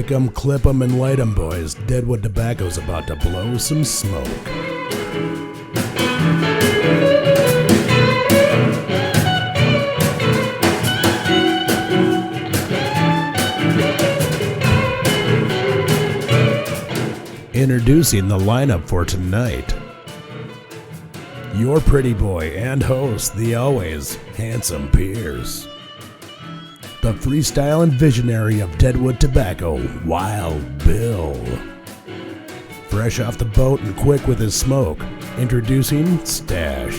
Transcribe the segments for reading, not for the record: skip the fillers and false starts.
Pick 'em, clip 'em, and light 'em, boys. Deadwood Tobacco's about to blow some smoke. Introducing the lineup for tonight. Your pretty boy and host, the always handsome Pierce. The freestyle and visionary of Deadwood Tobacco, Wild Bill. Fresh off the boat and quick with his smoke, introducing Stash.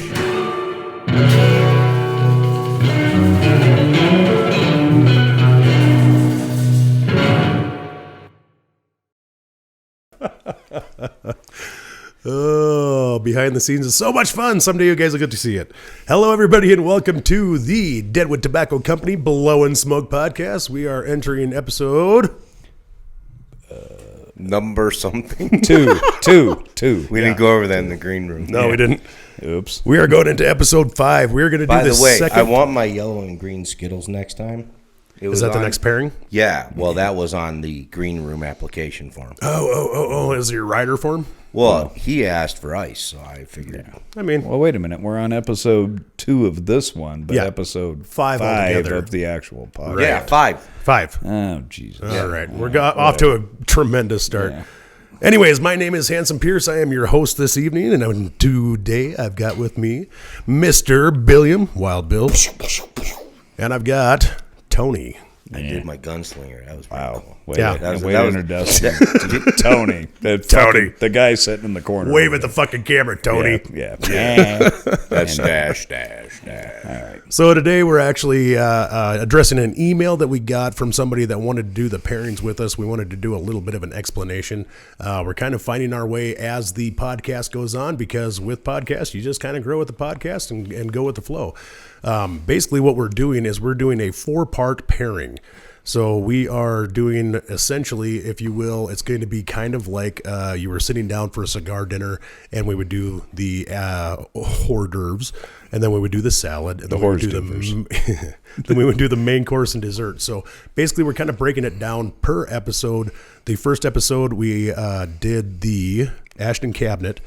Oh, behind the scenes is so much fun. Someday you guys will get to see it. Hello, everybody, and welcome to the Deadwood Tobacco Company Blowin' Smoke Podcast. We are entering episode... number something. Two. We didn't go over that in the green room. No, we didn't. Oops. We are going into episode 5. We're going to do By the the way, second... I want my yellow and green Skittles next time. Is that the next pairing? Yeah. Well, that was on the green room application form. Oh, is it your rider form? Well, he asked for ice, so I figured. Yeah. I mean... Well, wait a minute. We're on episode 2 of this one, but Yeah. episode 5 altogether. of the actual podcast. Right. Yeah, 5. 5. Oh, Jesus. All right. We're off to a tremendous start. Yeah. Anyways, my name is Handsome Pierce. I am your host this evening, and today I've got with me Mr. Billiam, Wild Bill, and I've got Tony. I did my gunslinger. That was pretty Wow. cool. Wait, Yeah. yeah. That Way was- to introduce Tony. The guy sitting in the corner. Wave at the fucking camera, Tony. Yeah. That's dash. All right. So today we're actually addressing an email that we got from somebody that wanted to do the pairings with us. We wanted to do a little bit of an explanation. We're kind of finding our way as the podcast goes on, because with podcasts, you just kind of grow with the podcast and go with the flow. Basically what we're doing is we're doing a 4-part pairing. So we are doing, essentially, if you will, it's going to be kind of like you were sitting down for a cigar dinner, and we would do the hors d'oeuvres, and then we would do the salad, and then we would do the main course and dessert. So basically, we're kind of breaking it down per episode. The first episode, we did the Ashton cabinet.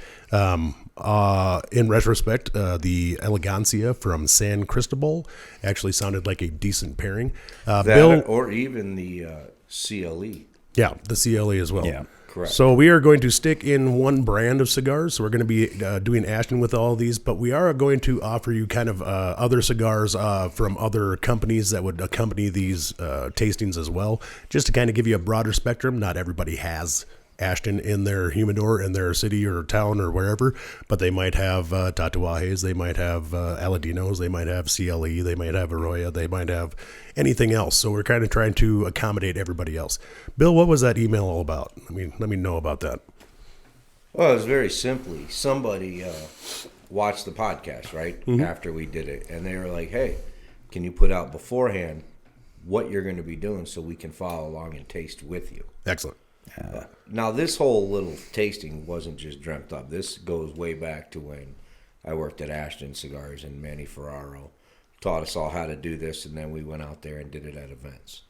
In retrospect, the Elegancia from San Cristobal actually sounded like a decent pairing. Bill, or even the CLE. yeah, the CLE as well. Yeah, correct. So we are going to stick in one brand of cigars. So we're going to be doing Ashton with all of these, but we are going to offer you kind of other cigars from other companies that would accompany these tastings as well, just to kind of give you a broader spectrum. Not everybody has Ashton in their humidor in their city or town or wherever, but they might have Tatuajes, they might have Aladinos, they might have CLE, they might have Arroyo, they might have anything else. So we're kind of trying to accommodate everybody else. Bill, what was that email all about? Let me know about that. Well, it was very simply, somebody watched the podcast, right, after we did it, and they were like, hey, can you put out beforehand what you're going to be doing so we can follow along and taste with you? Excellent. Now, this whole little tasting wasn't just dreamt up. This goes way back to when I worked at Ashton Cigars, and Manny Ferraro taught us all how to do this, and then we went out there and did it at events.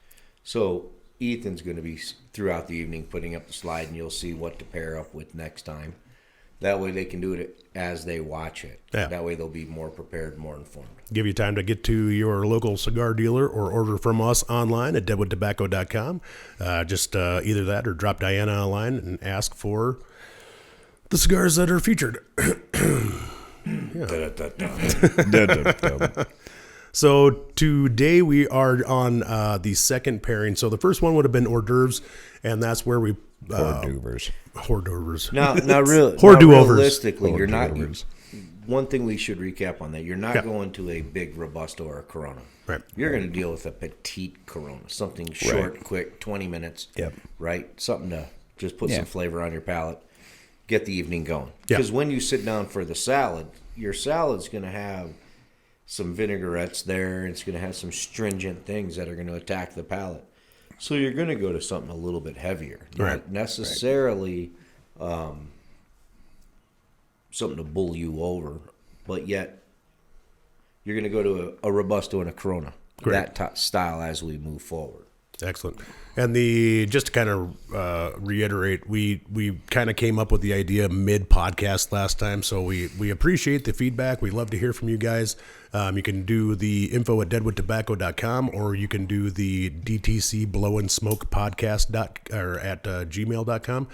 So Ethan's going to be, throughout the evening, putting up the slide, and you'll see what to pair up with next time. That way they can do it as they watch it. Yeah. That way they'll be more prepared, more informed. Give you time to get to your local cigar dealer or order from us online at deadwoodtobacco.com. Just either that or drop Diana online and ask for the cigars that are featured. So today we are on the second pairing. So the first one would have been hors d'oeuvres, and that's where we... Hors d'oeuvres. Now really, Hors d'oeuvres. realistically, Hors you're not... d'oeuvres. One thing we should recap on that, you're not going to a big Robusto or a Corona. Right. You're going to deal with a petite Corona, something short, quick, 20 minutes. Yep. Right? Something to just put some flavor on your palate, get the evening going. Yeah. Because when you sit down for the salad, your salad's going to have some vinaigrettes there, and it's going to have some stringent things that are going to attack the palate. So you're going to go to something a little bit heavier. Not necessarily something to bull you over, but yet you're going to go to a Robusto and a Corona, that style as we move forward. Excellent. And just to kind of reiterate, we kind of came up with the idea mid podcast last time, so we appreciate the feedback. We love to hear from you guys. You can do the info at deadwoodtobacco.com, or you can do the DTC Blow and Smoke podcast at gmail.com.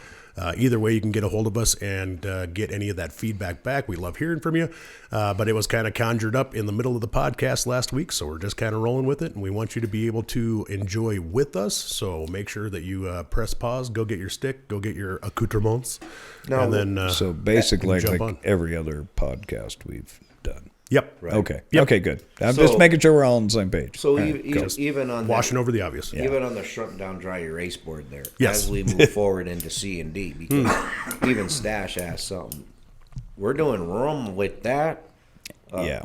Either way, you can get a hold of us and get any of that feedback back. We love hearing from you. But it was kind of conjured up in the middle of the podcast last week, so we're just kind of rolling with it. And we want you to be able to enjoy with us. So make sure that you press pause, go get your stick, go get your accoutrements. No, and then So basically, jump like on. every other podcast we've done. Yep. Right. Okay. Yep. Okay, good. I'm So- just making sure we're all on the same page. So All right, cool. even on Washing that, over the obvious. even on the shrunk down dry erase board there, Yes. as we move forward into C and D, because even Stash asked something. We're doing rum with that. Yeah.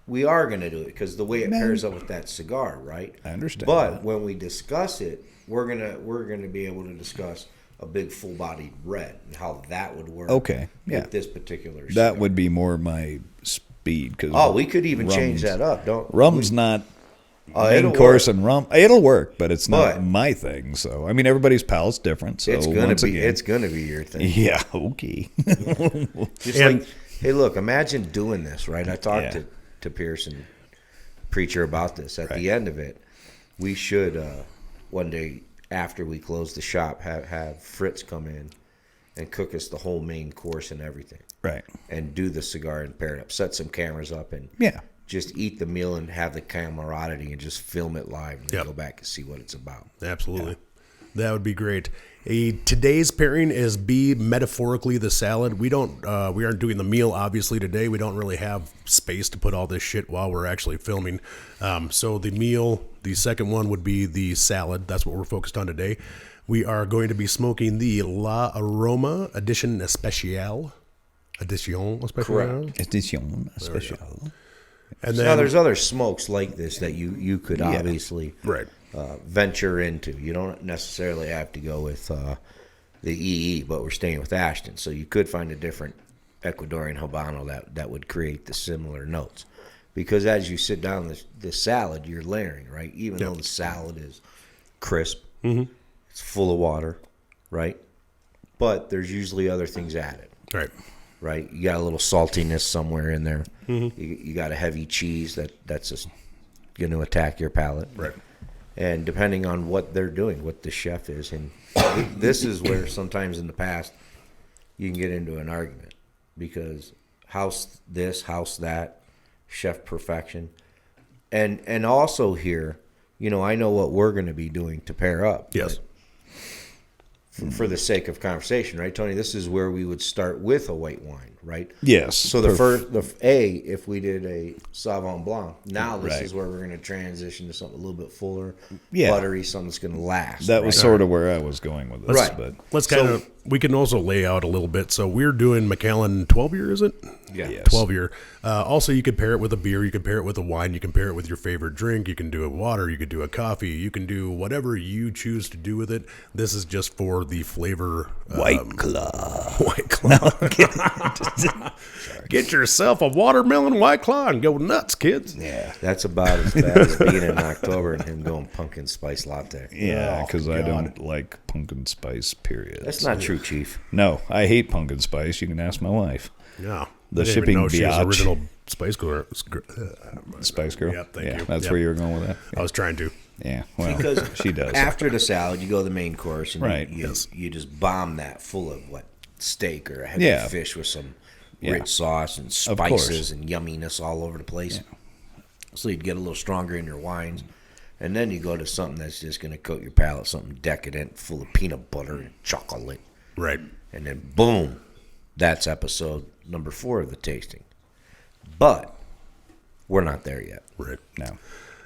We are going to do it because the way it pairs up with that cigar, right? I understand But that. when we discuss it, we're gonna be able to discuss a big full-bodied red and how that would work. Okay, yeah. With this particular cigar. That would be more my speed. Cause Oh, we could even change rum's- that up. Rum's not main it'll course work. and rum. It'll work, but it's not But- my thing. So I mean, everybody's palate's different. So It's gonna once be. again, It's gonna be your thing. yeah. Okay. Just And- like, hey, look, imagine doing this, right? I talked Yeah. to Pearson, preacher, about this. At Right. the end of it, we should one day after we close the shop have Fritz come in and cook us the whole main course and everything, Right. and do the cigar and pair it up. Set some cameras up and Yeah. just eat the meal and have the camaraderie and just film it live and then Yep. go back and see what it's about. Absolutely. That would be great. Today's pairing is B, metaphorically the salad. We aren't doing the meal obviously today. We don't really have space to put all this shit while we're actually filming. So the meal, the second one would be the salad. That's what we're focused on today. We are going to be smoking the La Aroma Edition Especial. Edition Especial. Correct. Edition Especial. And Now then there's other smokes like this that you could obviously right. venture into. You don't necessarily have to go with the EE, but we're staying with Ashton, so you could find a different Ecuadorian Habano that would create the similar notes. Because as you sit down the salad, you're layering, right? Even though the salad is crisp, it's full of water, right? But there's usually other things added. Right. Right, you got a little saltiness somewhere in there. You got a heavy cheese that's just going to attack your palate. Right. And depending on what they're doing, what the chef is, and this is where sometimes in the past you can get into an argument because house this, house that, chef perfection, and also here, I know what we're going to be doing to pair up. Yes. For the sake of conversation, right, Tony? This is where we would start with a white wine, right? Yes. So if we did a Sauvignon Blanc, now this Right. is where we're going to transition to something a little bit fuller, Yeah. buttery, something that's going to last. That was right? sort of where I was going with this. Right. But Let's kind of, we can also lay out a little bit. So we're doing Macallan 12 year, is it? Yeah. Yes. 12 year. Also, you could pair it with a beer. You could pair it with a wine. You can pair it with your favorite drink. You can do it water. You could do a coffee. You can do whatever you choose to do with it. This is just for the flavor. White Claw. White Claw. Get yourself a watermelon White Claw and go nuts, kids. Yeah. That's about as bad as being in October and him going pumpkin spice latte. Yeah, because I God. don't like pumpkin spice, period. That's not true, Chief. No, I hate pumpkin spice. You can ask my wife. Yeah. The I didn't shipping even know she was biatch. original Spice Girl. Spice Girl? Yeah, thank you. That's Yep. where you were going with that? I was trying to. Yeah, well, Because she does. After the salad, you go to the main course, and Right. you just bomb that full of steak or a heavy Yeah. fish with some Yeah. rich sauce and Of course. spices and yumminess all over the place. So you'd get a little stronger in your wines, and then you go to something that's just going to coat your palate, something decadent, full of peanut butter and chocolate, Right. and then boom, that's episode number 4 of the tasting. But we're not there yet. Right. No.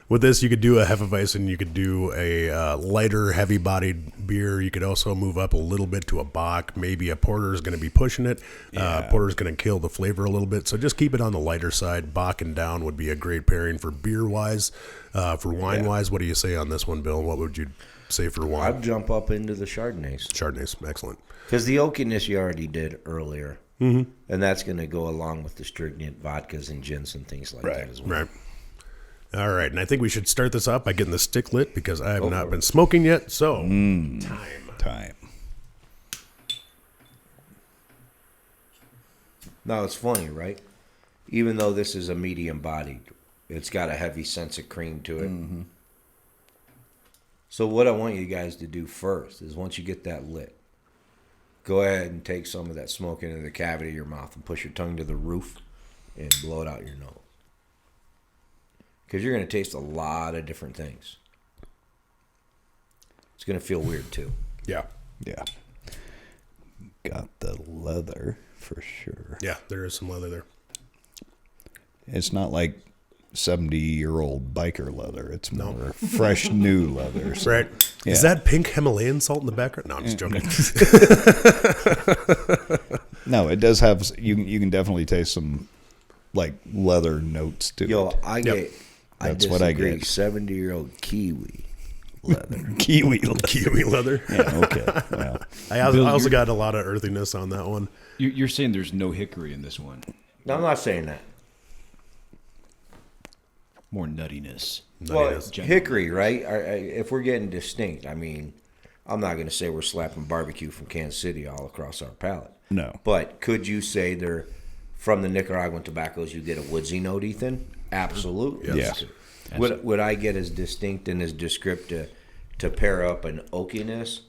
With this, you could do a Hefeweizen. You could do a lighter, heavy-bodied beer. You could also move up a little bit to a Bock. Maybe a Porter is going to be pushing it. Yeah. Porter is going to kill the flavor a little bit. So just keep it on the lighter side. Bock and down would be a great pairing for beer-wise. For wine-wise, what do you say on this one, Bill? What would you say for wine? I'd jump up into the Chardonnays. Chardonnay's excellent. Because the oakiness you already did earlier, and that's going to go along with the stringent vodkas and gins and things like Right, that as well. Right. All right, and I think we should start this off by getting the stick lit because I have not been smoking yet. So, Time. Now, it's funny, right? Even though this is a medium bodied, it's got a heavy sense of cream to it. Mm-hmm. So what I want you guys to do first is once you get that lit, go ahead and take some of that smoke into the cavity of your mouth and push your tongue to the roof and blow it out your nose. Because you're going to taste a lot of different things. It's going to feel weird too. yeah. Yeah. Got the leather for sure. Yeah, there is some leather there. It's not like 70-year-old biker leather. It's more fresh, new leather. So, Right. yeah. Is that pink Himalayan salt in the background? No, I'm just joking. No, it does have. You can definitely taste some like leather notes to Yo, it. I That's what I disagree. get. 70-year-old kiwi leather. Kiwi leather. Kiwi leather. Yeah, okay. Well, I also got a lot of earthiness on that one. You're saying there's no hickory in this one. No, I'm not saying that. More nuttiness. Well, Nuttiness. hickory, right? If we're getting distinct, I mean, I'm not going to say we're slapping barbecue from Kansas City all across our palate. no. But could you say they're from the Nicaraguan tobaccos? You get a woodsy note, Ethan? Absolutely. Yes. Would I get as distinct and as descriptive to pair up an oakiness?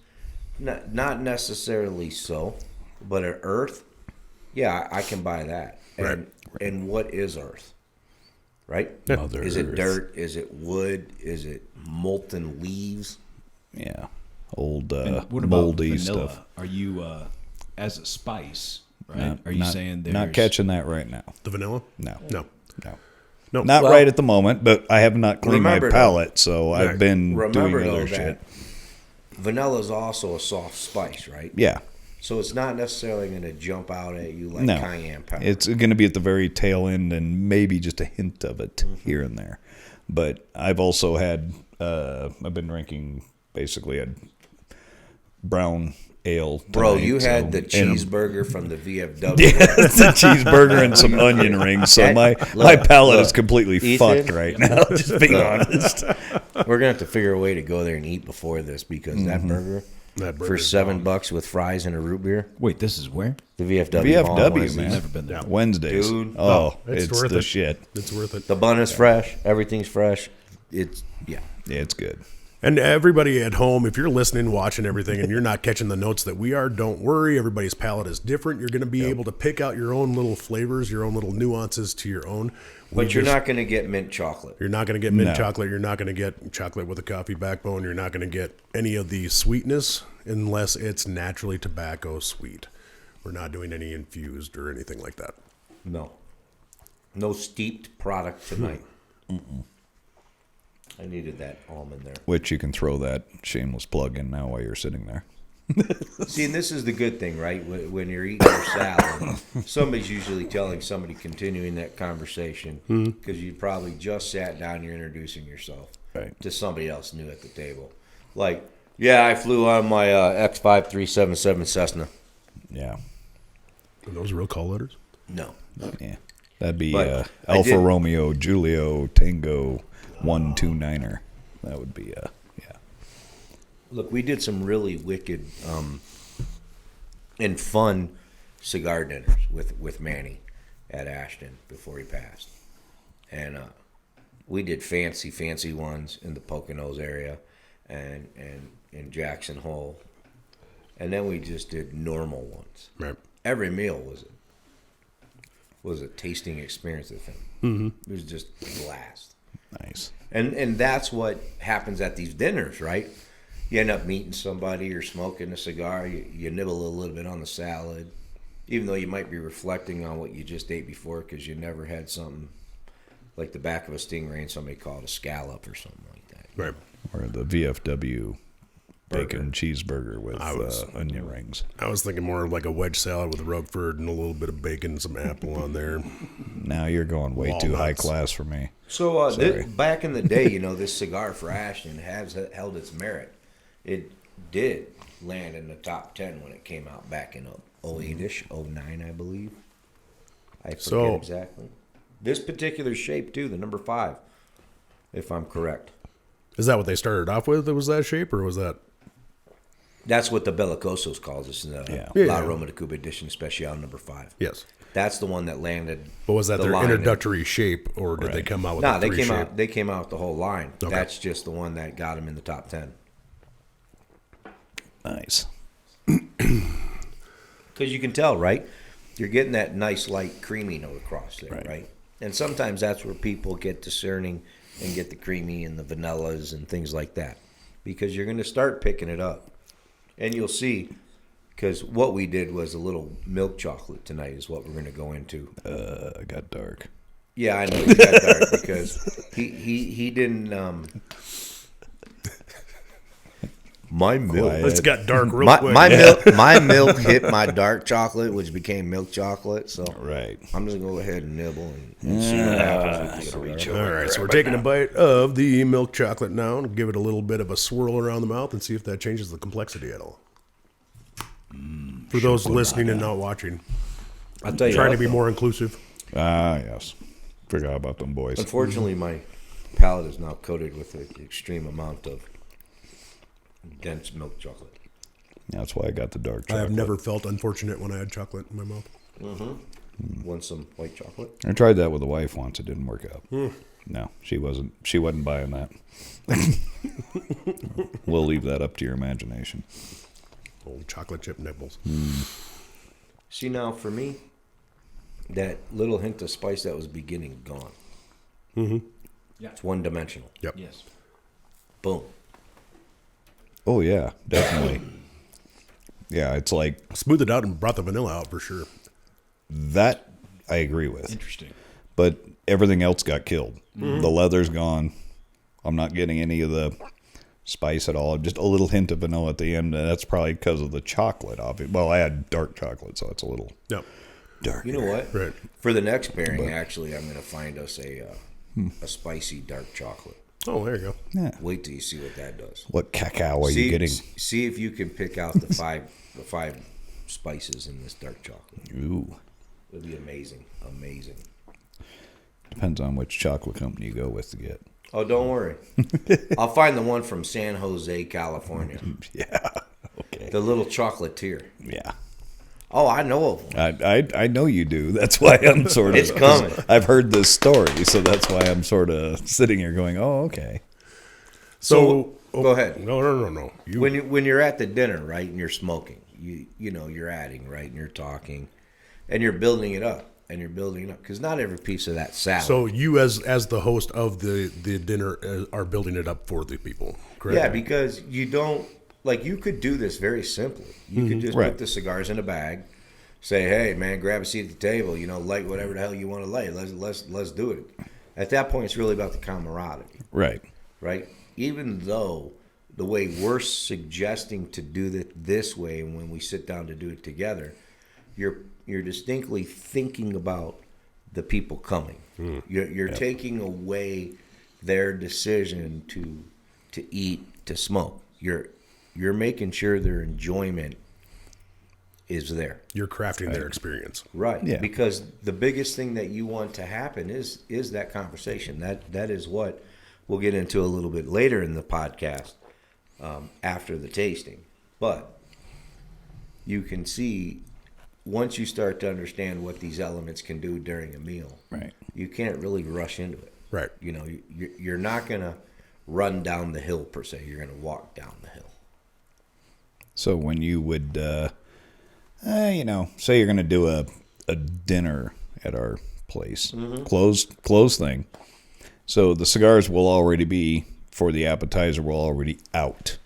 Not necessarily so, but an earth. Yeah, I can buy that. And what is earth? Right? Mother Is it Earth. dirt? Is it wood? Is it molten leaves? Yeah. Old And what about moldy vanilla? stuff. Are you as a spice? Right? No, Are you not, saying there's not catching that right now? The vanilla? No. No. No. No. Not Well, right at the moment, but I have not cleaned my remember, palate, so I've been Remember doing though other that shit. vanilla is also a soft spice, right? Yeah. So it's not necessarily going to jump out at you like No. cayenne pepper. It's going to be at the very tail end and maybe just a hint of it here and there. But I've also had, I've been drinking basically a brown ale. Bro, tonight, you so- had the and a- cheeseburger from the VFW. Yeah, it's a cheeseburger and some onion rings. So my palate is completely Ethan, fucked right now, just being honest. We're going to have to figure a way to go there and eat before this because Mm-hmm. that burger That for $7 with fries and a root beer, Wait, this is where? the VFW. VFW, man. Never been there. Wednesdays. Dude. Oh, It's it's worth the it. shit. It's worth it. The bun is fresh. Everything's fresh. It's, yeah. Yeah, it's good. And everybody at home, if you're listening, watching everything, and you're not catching the notes that we are, don't worry. Everybody's palate is different. You're going to be able to pick out your own little flavors, your own little nuances to your own. But you're not going to get mint chocolate. You're not going to get mint No. chocolate. You're not going to get chocolate with a coffee backbone. You're not going to get any of the sweetness unless it's naturally tobacco sweet. We're not doing any infused or anything like that. No. No steeped product tonight. I needed that almond there. Which you can throw that shameless plug in now while you're sitting there. See, and this is the good thing, right? When you're eating your salad, somebody's usually telling somebody continuing that conversation because you probably just sat down, you're introducing yourself Right. to somebody else new at the table. Like, yeah, I flew on my X5377 Cessna. Yeah. Are those real call letters? No. Yeah. That'd be But I Alpha did- Romeo Julio Tango 129er. That would be yeah. Look, we did some really wicked and fun cigar dinners with Manny at Ashton before he passed. And we did fancy ones in the Poconos area and in Jackson Hole. And then we just did normal ones. Right. Every meal was a tasting experience with him. Mm-hmm. It was just a blast. Nice. And that's what happens at these dinners, right? You end up meeting somebody or smoking a cigar. You nibble a little bit on the salad, even though you might be reflecting on what you just ate before because you never had something like the back of a stingray and somebody called a scallop or something like that. Right. Or the VFW bacon cheeseburger with onion rings. I was thinking more of like a wedge salad with Roquefort and a little bit of bacon and some apple on there. Now you're going way too high class for me. So Sorry. back in the day, this cigar for Ashton has held its merit. It did land in the top 10 when it came out back in 08-ish, 09, I believe. I forget So- exactly. This particular shape, too, the number 5. if I'm correct. Is that what they started off with? Was that shape, or was that? That's what the Bellicosos calls us in the Yeah. La Aroma Edition Especial number 5. Yes. That's the one that landed. But was that the their line introductory shape, or did they come out with No, a they 3 came shape? out. They came out with the whole line. Okay. That's just the one that got them in the top 10. Nice. Because you can tell, right? You're getting that nice light creamy note across there, Right. right? And sometimes that's where people get discerning and get the creamy and the vanillas and things like that, because you're going to start picking it up, and you'll see. Because what we did was a little milk chocolate tonight is what we're going to go into. It got dark. Yeah, I know it got dark because he didn't. My milk. Quiet. It's got dark real My, quick. my milk hit my dark chocolate, which became milk chocolate. So Right. I'm just gonna go ahead and nibble and see what happens with the cigar. All right, so we're taking a bite of the milk chocolate now, and give it a little bit of a swirl around the mouth, and see if that changes the complexity at all. For those listening and not watching, I'll tell you, trying what, to be though, more inclusive. Yes. Forgot about them boys. Unfortunately, my palate is now coated with an extreme amount of dense milk chocolate. That's why I got the dark I chocolate. have never felt unfortunate when I had chocolate in my mouth. Want some white chocolate? I tried that with a wife once. It didn't work out. No, she wasn't buying that. We'll leave that up to your imagination. Old chocolate chip nipples. See, now for me, that little hint of spice that was beginning gone. Yeah. It's one dimensional. Yep. Yes. Boom. Oh yeah, definitely. Yeah, it's like Smoothed it out and brought the vanilla out for sure. that. I agree with. Interesting. But everything else got killed. The leather's gone. I'm not getting any of the spice at all. Just a little hint of vanilla at the end. And that's probably because of the chocolate. Well, I had dark chocolate, so it's a little Yep. darker. You know what? Right. For the next pairing, actually, I'm going to find us a spicy dark chocolate. Oh, there you go. Yeah. Wait till you see what that does. What cacao are you getting? See if you can pick out the five spices in this dark chocolate. Ooh. It'll be amazing. Amazing. Depends on which chocolate company you go with to get. Oh, don't worry. I'll find the one from San Jose, California. Yeah. Okay. The little chocolatier. Yeah. Oh, I know of one. I know you do. That's why I'm sort of. It's coming. I've heard this story, so that's why I'm sort of sitting here going, "Oh, okay." So go ahead. No. You, When you're at the dinner, right, and you're smoking, you know you're adding, right, and you're talking, and you're building it up, because not every piece of that salad. so you as the host of the dinner are building it up for the people, correct? yeah, because you don't you could do this very simply. You could just Right. put the cigars in a bag, say, "Hey, man, grab a seat at the table. Light whatever the hell you want to light. Let's do it." At that point, it's really about the camaraderie, Right. right? Even though the way we're suggesting to do it this way, and when we sit down to do it together, you're distinctly thinking about the people coming. You're taking away their decision to eat, to smoke. You're making sure their enjoyment is there. You're crafting their experience. Right. Yeah. Because the biggest thing that you want to happen is that conversation. That is what we'll get into a little bit later in the podcast after the tasting. But you can see once you start to understand what these elements can do during a meal, Right. you can't really rush into it. Right. You're not going to run down the hill per se. You're going to walk down the hill. So when you would, say you're going to do a dinner at our place, closed thing. So the cigars will already be, for the appetizer, will already out.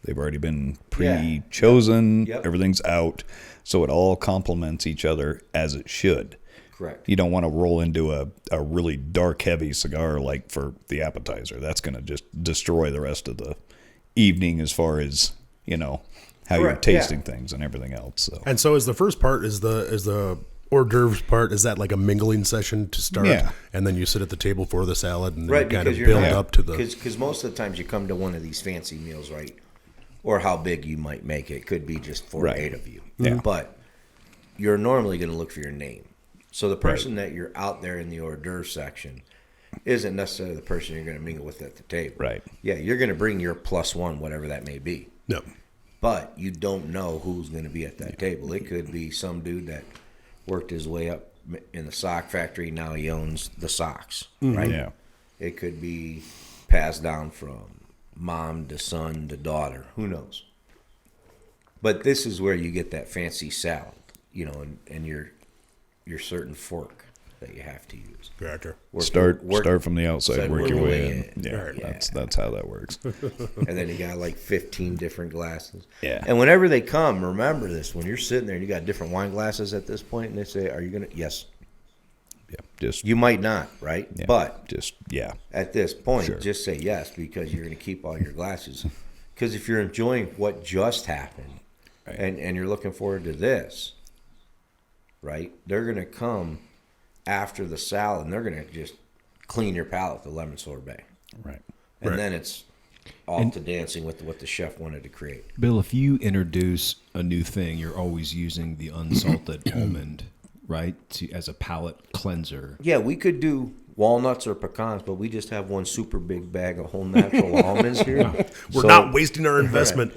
They've already been pre-chosen. Yep. Everything's out. So it all complements each other as it should. Correct. You don't want to roll into a really dark, heavy cigar like for the appetizer. That's going to just destroy the rest of the evening as far as, how you're Correct, tasting yeah. things and everything else. So And so is the first part is the hors d'oeuvres part, is that like a mingling session to start? Yeah. And then you sit at the table for the salad and then Right, you kind of because you're build not, up to the because most of the times you come to one of these fancy meals, right? Or how big you might make it. Could be just 4 Right. or 8 of you. Yeah. But you're normally going to look for your name. So the person that you're out there in the hors d'oeuvre section isn't necessarily the person you're going to mingle with at the table. Right. Yeah, you're going to bring your +1, whatever that may be. No. But you don't know who's going to be at that table. It could be some dude that worked his way up in the sock factory. Now he owns the socks, right? Yeah. It could be passed down from mom to son to daughter. Who knows? But this is where you get that fancy salad, and your certain fork that you have to use. Gotcha. Start from the outside, work your way in. Yeah, Yeah. that's how that works. And then you got like 15 different glasses. Yeah. And whenever they come, remember this: when you're sitting there and you got different wine glasses at this point, and they say, "Are you gonna?" Yes. Yeah, just You might not, right? yeah, But yeah. at this point, Sure. just say yes because you're going to keep all your glasses. Because if you're enjoying what just happened, Right. and you're looking forward to this, right? They're going to come after the salad, and they're going to just clean your palate with the lemon sorbet, Right. and Right. then it's off to dancing with what the chef wanted to create. Bill, if you introduce a new thing, you're always using the unsalted almond, right, as a palate cleanser. Yeah, we could do walnuts or pecans, but we just have one super big bag of whole natural almonds here. We're So not wasting our investment.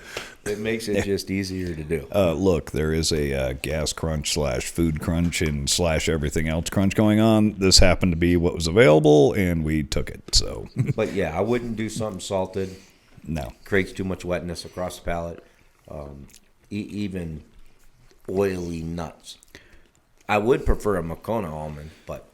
it makes it just easier to do. Look, there is a gas crunch / food crunch and / everything else crunch going on. This happened to be what was available, and we took it. So, But yeah, I wouldn't do something salted. no. Creates too much wetness across the palate. Even oily nuts. I would prefer a Macallan almond, but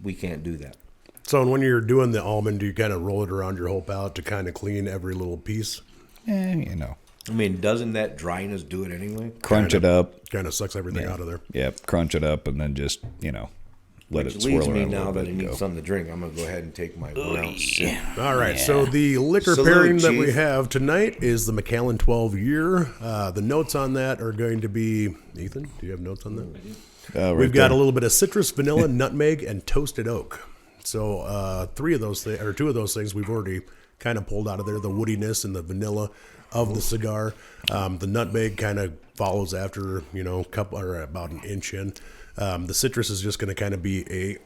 we can't do that. So when you're doing the almond, do you kind of roll it around your whole palate to kind of clean every little piece? I mean, doesn't that dryness do it anyway? Crunch it up. Kind of sucks everything out of there. Yep, crunch it up, and then just, let Which it swirl leads me around a now little that bit I and need go. something to drink. I'm going to go ahead and take my 1 ounce sip. All right, so the liquor Salute, pairing that we Chief. have tonight is the Macallan 12 year. The notes on that are going to be, Ethan, do you have notes on that? Right We've got there. a little bit of citrus, vanilla, nutmeg, and toasted oak. So 2 of those things we've already kind of pulled out of there, the woodiness and the vanilla of the cigar. The nutmeg kind of follows after, couple or about an inch in. The citrus is just going to kind of be a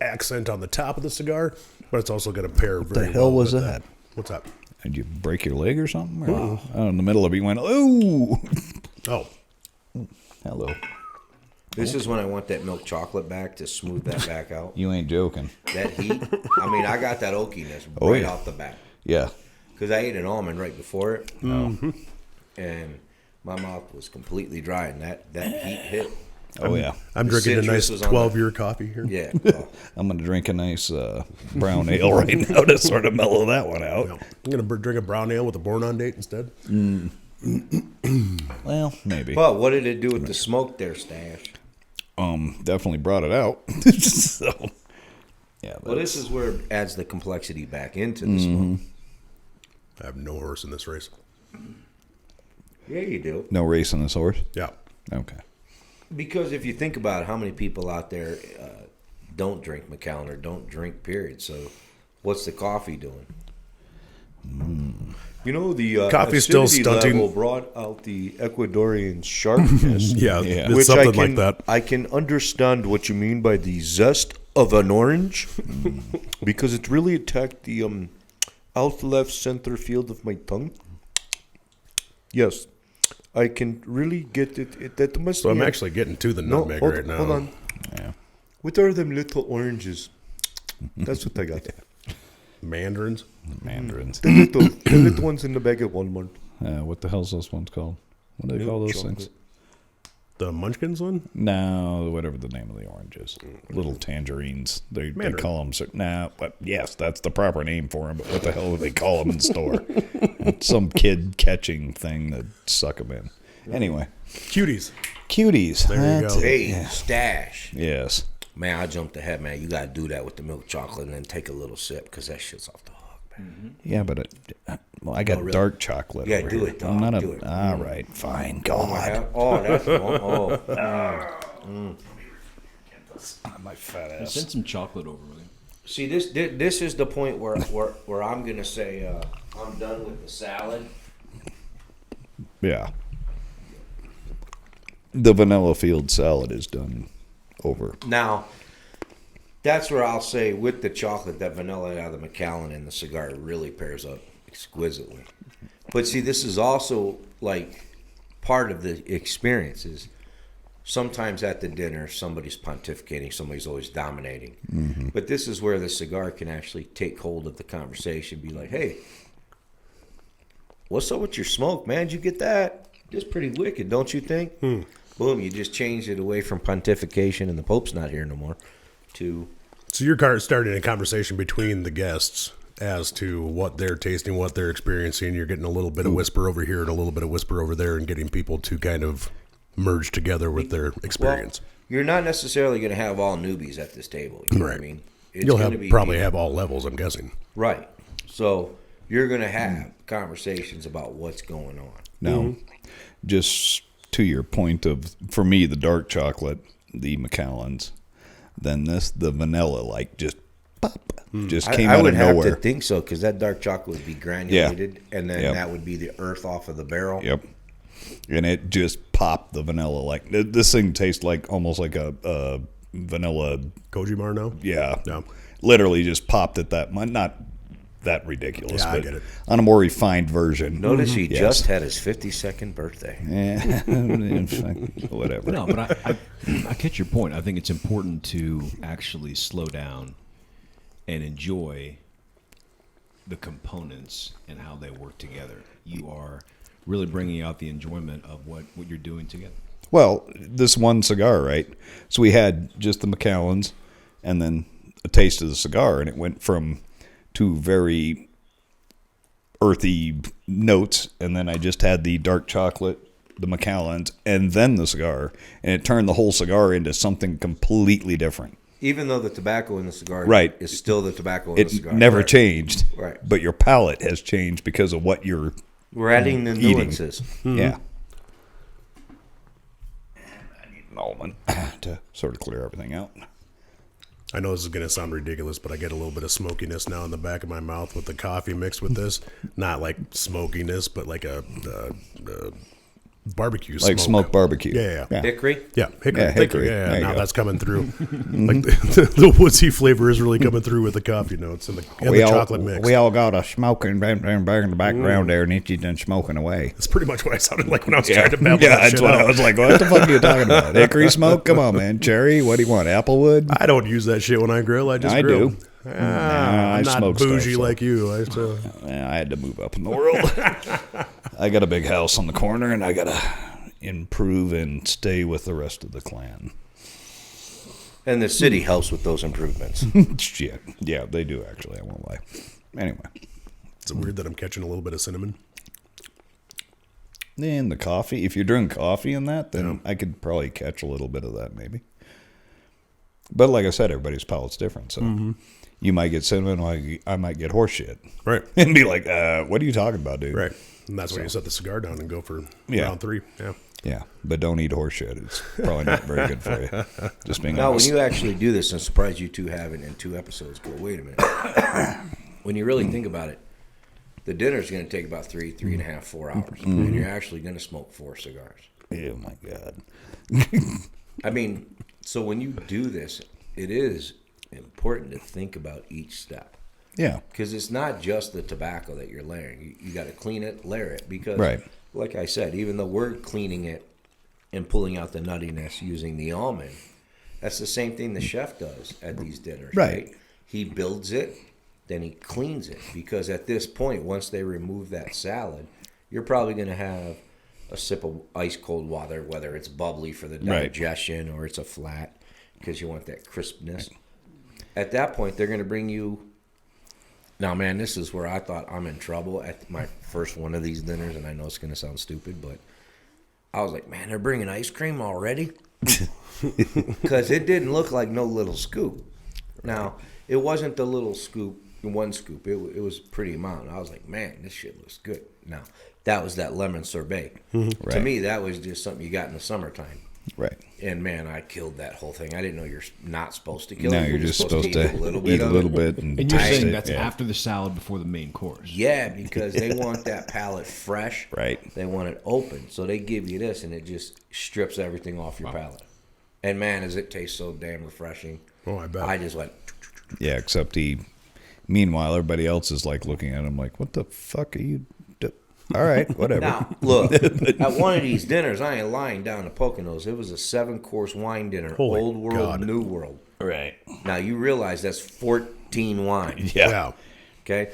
accent on the top of the cigar, but it's also going to pair very well. The hell was with that? What's up? Did you break your leg or something? Or, in the middle of it, you went, oh! Oh, Hello. This is when I want that milk chocolate back to smooth that back out. You ain't joking. That heat. I mean, I got that oakiness Oh, right yeah. off the bat. Yeah. Because I ate an almond right before it. Mm-hmm. And my mouth was completely dry, and that heat hit. Oh, yeah. I'm drinking a citrus nice was on 12-year coffee here. Yeah. I'm going to drink a nice brown ale right now to sort of mellow that one out. I'm going to drink a brown ale with a born-on date instead. Well, maybe. Well, what did it do with the smoke there, Stash? Definitely brought it out. So, yeah. Well, this is where it adds the complexity back into the smoke. I have no horse in this race. Yeah, you do. No race on this horse? Yeah. Okay. Because if you think about it, how many people out there don't drink Macallan or don't drink, period. So what's the coffee doing? You know, the Coffee's still acidity stunting. level brought out the Ecuadorian sharpness. Yeah, Yeah. it's Which something I can, like that. I can understand what you mean by the zest of an orange, because it really attacked the out left center field of my tongue. Yes, I can really get it. That must. So I'm be actually getting to the nutmeg right now. Hold on. Yeah. What are them little oranges? That's what I got. Mandarins. Mandarins. The little ones in the bag at Walmart. What the hell's those ones called? What do they call those things? The Munchkins one? No, whatever the name of the orange is. Little tangerines. They Mandarin. call them. But yes, that's the proper name for them. But what the hell do they call them in the store? It's some kid catching thing that suck them in. Anyway, Cuties. cuties. There you That's go. it. Hey, Stash. Yes. Man, I jumped ahead, man. You got to do that with the milk chocolate and then take a little sip because that shit's off the hook, man. Yeah, but I got really? dark chocolate. Yeah, over do here. it, I'm dog. not Do it. All right, fine. Oh, my God. God. Oh, that's My fat Send ass. some chocolate over with it. See, this is the point where I'm gonna say I'm done with the salad. Yeah. The vanilla field salad is done over. Now, That's where I'll say with the chocolate, that vanilla out of the Macallan and the cigar really pairs up exquisitely. But see, this is also like part of the experience is sometimes at the dinner, somebody's pontificating, somebody's always dominating. Mm-hmm. But this is where the cigar can actually take hold of the conversation, be like, hey, what's up with your smoke, man? Did you get that? It's pretty wicked, don't you think? Boom, you just changed it away from pontification, and the Pope's not here no more, to... So you're starting a conversation between the guests as to what they're tasting, what they're experiencing. You're getting a little bit of whisper over here and a little bit of whisper over there and getting people to kind of merge together with their experience. Well, you're not necessarily going to have all newbies at this table. You know what I mean? It's You'll gonna be probably people. have all levels, I'm guessing. Right. So you're going to have conversations about what's going on. Now, just to your point of, for me, the dark chocolate, the Macallans, then the vanilla, like just pop, just came I out would of have nowhere. to think so, because that dark chocolate would be granulated, and then that would be the earth off of the barrel. Yep. And it just popped the vanilla. Like this thing tastes like almost like a vanilla. Koji Marno? Yeah. No. Literally just popped at that. Not that ridiculous, Yeah, I but get it. on a more refined version. Notice he Yes. just had his 52nd birthday. Yeah. Whatever. No, but I get your point. I think it's important to actually slow down and enjoy the components and how they work together. You are really bringing out the enjoyment of what you're doing together. Well, this one cigar, right? So we had just the Macallans and then a taste of the cigar, and it went from two very earthy notes, and then I just had the dark chocolate, the Macallans, and then the cigar, and it turned the whole cigar into something completely different. Even though the tobacco in the cigar Right. is still the tobacco in the cigar. It never Right. changed, Right. but your palate has changed because of what you're We're adding the eating. nuances. Yeah. I need an almond to sort of clear everything out. I know this is going to sound ridiculous, but I get a little bit of smokiness now in the back of my mouth with the coffee mixed with this. Not like smokiness, but like a barbecue Like smoke. smoked barbecue. Yeah. Hickory? Yeah, hickory. Yeah, hickory. Yeah, There you now go. that's coming through. Like the woodsy flavor is really coming through with the coffee notes and the chocolate mix. We all got a smoking back in the background there, and it's done smoking away. That's pretty much what I sounded like when I was trying to babble Yeah, that that's shit what out. I was like. What the fuck are you talking about? Hickory smoke? Come on, man. Cherry? What do you want? Applewood? I don't use that shit when I grill. I just I grill. do. I'm I not smoke bougie stuff, so. like you. Yeah, I had to move up in the world. I got a big house on the corner, and I got to improve and stay with the rest of the clan. And the city helps with those improvements. Shit. Yeah, they do, actually. I won't lie. Anyway. Is it weird that I'm catching a little bit of cinnamon? And the coffee. If you're drinking coffee in that, then I could probably catch a little bit of that, maybe. But like I said, everybody's palate's different. So you might get cinnamon, I might get horse shit. Right. And be like, what are you talking about, dude? Right. And that's when you set the cigar down and go for Yeah. round 3. Yeah. Yeah, but don't eat horse shit. It's probably not very good for you. Just being Now, when honest. you actually do this, I'm surprised you two haven't in 2 episodes. Go, wait a minute. When you really think about it, the dinner's going to take about 3.5, 4 hours. And you're actually going to smoke 4 cigars. Oh, my God. I mean, so when you do this, it is important to think about each step. Yeah. Because it's not just the tobacco that you're layering. You got to clean it, layer it. Because, Right. like I said, even though we're cleaning it and pulling out the nuttiness using the almond, that's the same thing the chef does at these dinners. Right. He builds it, then he cleans it. Because at this point, once they remove that salad, you're probably going to have a sip of ice cold water, whether it's bubbly for the Right. digestion or it's a flat, because you want that crispness. At that point, they're going to bring you... Now, man, this is where I thought I'm in trouble at my first one of these dinners, and I know it's going to sound stupid, but I was like, man, they're bringing ice cream already? Because it didn't look like no little scoop. Now, it wasn't the little scoop, one scoop. It was a pretty amount. I was like, man, this shit looks good. Now, that was that lemon sorbet. To Right. me, that was just something you got in the summertime. Right. And, man, I killed that whole thing. I didn't know you're not supposed to kill No, it. you're just supposed to eat a little bit eat a of little it. bit. And And you're taste saying it. that's Yeah. after the salad before the main course. Yeah, because they want that palate fresh. Right. They want it open. So they give you this, and it just strips everything off your palate. And, man, does it taste so damn refreshing. Oh, I bet. I just went. Yeah, except meanwhile, everybody else is like looking at him like, what the fuck are you all right, whatever. Now, look, at one of these dinners, I ain't lying down to Poconos. It was a 7-course wine dinner, Holy Old World, God. New World. Right. Now, you realize that's 14 wines, Yeah. Yeah. okay?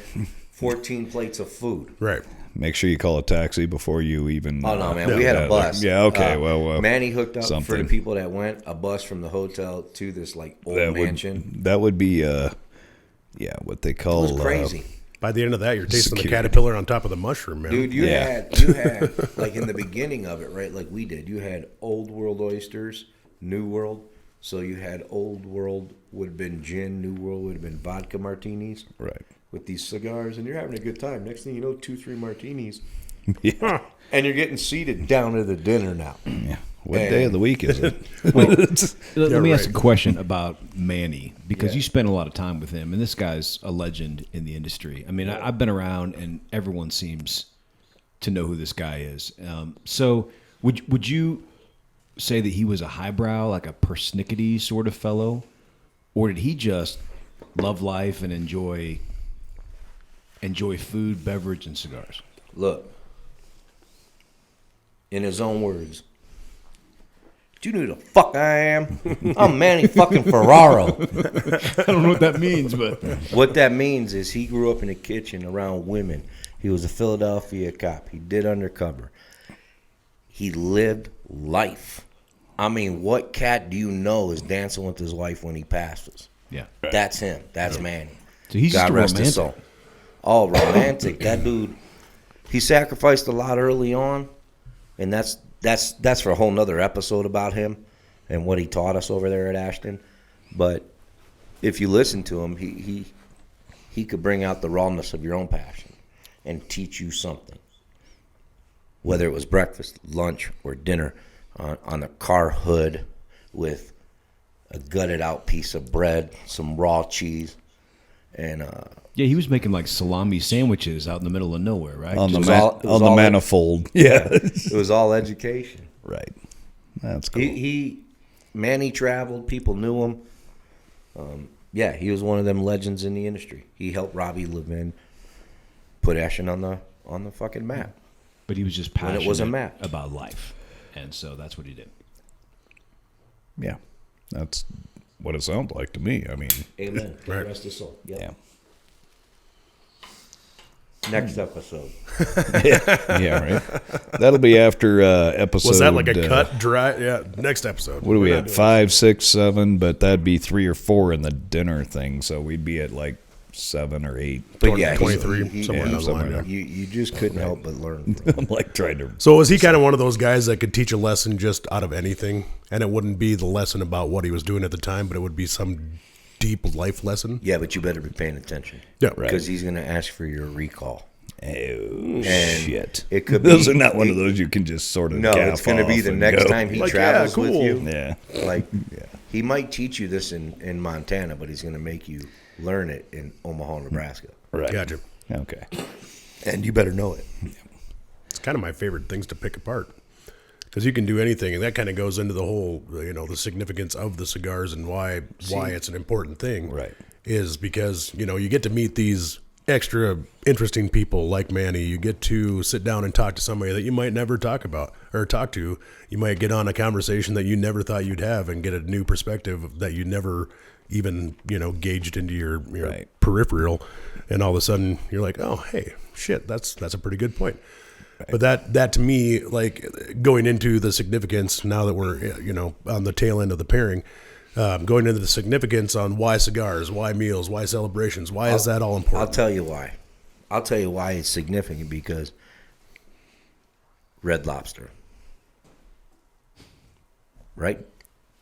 14 plates of food. Right. Make sure you call a taxi before you even. Oh, no, man. We had a bus. Yeah, okay. Well, Manny hooked up for the something. people that went, a bus from the hotel to this, like, old mansion. That would be, what they It call. was crazy. By the end of that, you're tasting the Security. caterpillar on top of the mushroom, man. Dude, you Yeah. had like in the beginning of it, right? Like we did. You had Old World oysters, New World. So you had Old World would have been gin, New World would have been vodka martinis. Right. With these cigars, and you're having a good time. Next thing you know, 2-3 martinis, Yeah. and you're getting seated down to the dinner now. Yeah. What day of the week is it? Let me ask right. a question about Manny, because you spent a lot of time with him, and this guy's a legend in the industry. I mean, I've been around, and everyone seems to know who this guy is. So would you say that he was a highbrow, like a persnickety sort of fellow, or did he just love life and enjoy food, beverage, and cigars? Look, in his own words, do you know who the fuck I am? I'm Manny fucking Ferraro. I don't know what that means, but What that means is he grew up in the kitchen around women. He was a Philadelphia cop. He did undercover. He lived life. I mean, what cat do you know is dancing with his wife when he passes? yeah. That's him. That's Manny. So he's just God a rest his soul. romantic. Oh, romantic. That dude, he sacrificed a lot early on, and that's for a whole nother episode about him and what he taught us over there at Ashton. But if you listen to him, he could bring out the rawness of your own passion and teach you something. Whether it was breakfast, lunch, or dinner, on a car hood with a gutted out piece of bread, some raw cheese, and Yeah, he was making like salami sandwiches out in the middle of nowhere, right? on the, was all- it was on the all- manifold. Yeah. it was all education. Right. That's cool. Manny traveled. People knew him. Yeah, he was one of them legends in the industry. He helped Robbie Levin put Ashton on the fucking map. But he was just When passionate it was a map. about life, and so that's what he did. Yeah. That's what it sounds like to me. I mean, Amen. Right. Rest his soul. Yep. yeah. Next episode. Yeah, right. That'll be after episode. Was that like a cut, dry? Yeah, next episode. What are we We're at? not doing 5, 6, 7, but that'd be 3 or 4 in the dinner thing. So we'd be at like 7 or 8. But yeah, 23, somewhere yeah, down the line. somewhere Yeah. You just couldn't help but learn. From him. I'm like trying to. So was he kind of one of those guys that could teach a lesson just out of anything, and it wouldn't be the lesson about what he was doing at the time, but it would be some deep life lesson? Yeah, but you better be paying attention. Yeah, Because he's going to ask for your recall. Oh, And shit. it could Those be- are not one of those you can just sort of. No, gaff it's going to be off the and next go. time he Like, travels yeah, with cool. you. Yeah. Like, he might teach you this in Montana, but he's going to make you learn it in Omaha, Nebraska. Right. Gotcha. Okay. And you better know it. It's kind of my favorite things to pick apart because you can do anything, and that kind of goes into the whole, the significance of the cigars and why it's an important thing. Right. Is because you get to meet these extra interesting people like Manny. You get to sit down and talk to somebody that you might never talk to. You might get on a conversation that you never thought you'd have and get a new perspective that you never even gauged into your Right. peripheral, and all of a sudden you're like, oh hey, shit, that's a pretty good point. But that to me, like going into the significance now that we're on the tail end of the pairing, going into the significance on why cigars, why meals, why celebrations, why is that all important? I'll tell you why. I'll tell you why it's significant, because Red Lobster. Right?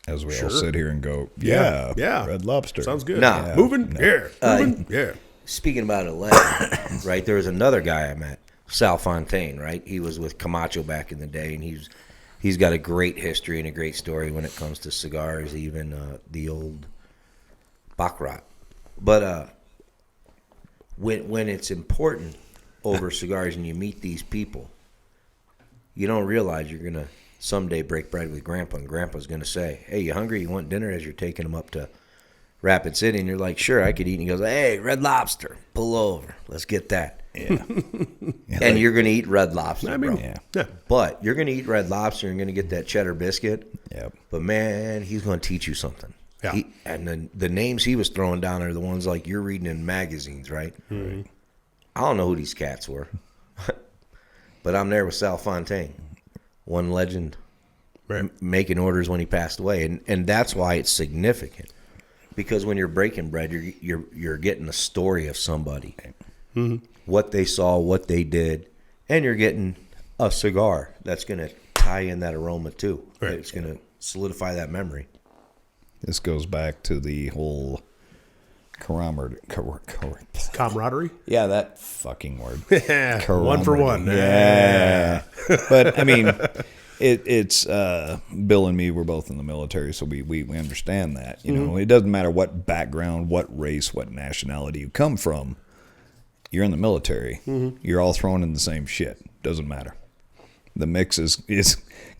As we all Sure. sit here and go, Yeah, yeah, yeah. Red Lobster. Sounds good. Nah. Yeah. Moving, yeah. Speaking about a legend, right? There was another guy I met, Sal Fontaine, right? He was with Camacho back in the day, and he's got a great history and a great story when it comes to cigars, even the old Baccarat. But when it's important over cigars and you meet these people, you don't realize you're going to someday break bread with Grandpa, and Grandpa's going to say, hey, you hungry? You want dinner? As you're taking them up to Rapid City, and you're like, sure, I could eat. And he goes, hey, Red Lobster, pull over. Let's get that. Yeah. And you're going to eat Red Lobster, bro. Yeah. But you're going to eat Red Lobster and you're going to get that cheddar biscuit. Yep. But, man, he's going to teach you something. Yeah. And then the names he was throwing down are the ones like you're reading in magazines, right? Mm-hmm. I don't know who these cats were. But I'm there with Sal Fontaine, one legend, making orders when he passed away. And that's why it's significant. Because when you're breaking bread, you're getting the story of somebody, what they saw, what they did, and you're getting a cigar that's going to tie in that aroma too. Right. It's going to solidify that memory. This goes back to the whole Camaraderie? Yeah, that fucking word. One for one. Yeah. But, I mean, it's Bill and me, we're both in the military, so we understand that. You know, it doesn't matter what background, what race, what nationality you come from. You're in the military. You're all thrown in the same shit. Doesn't matter. The mix is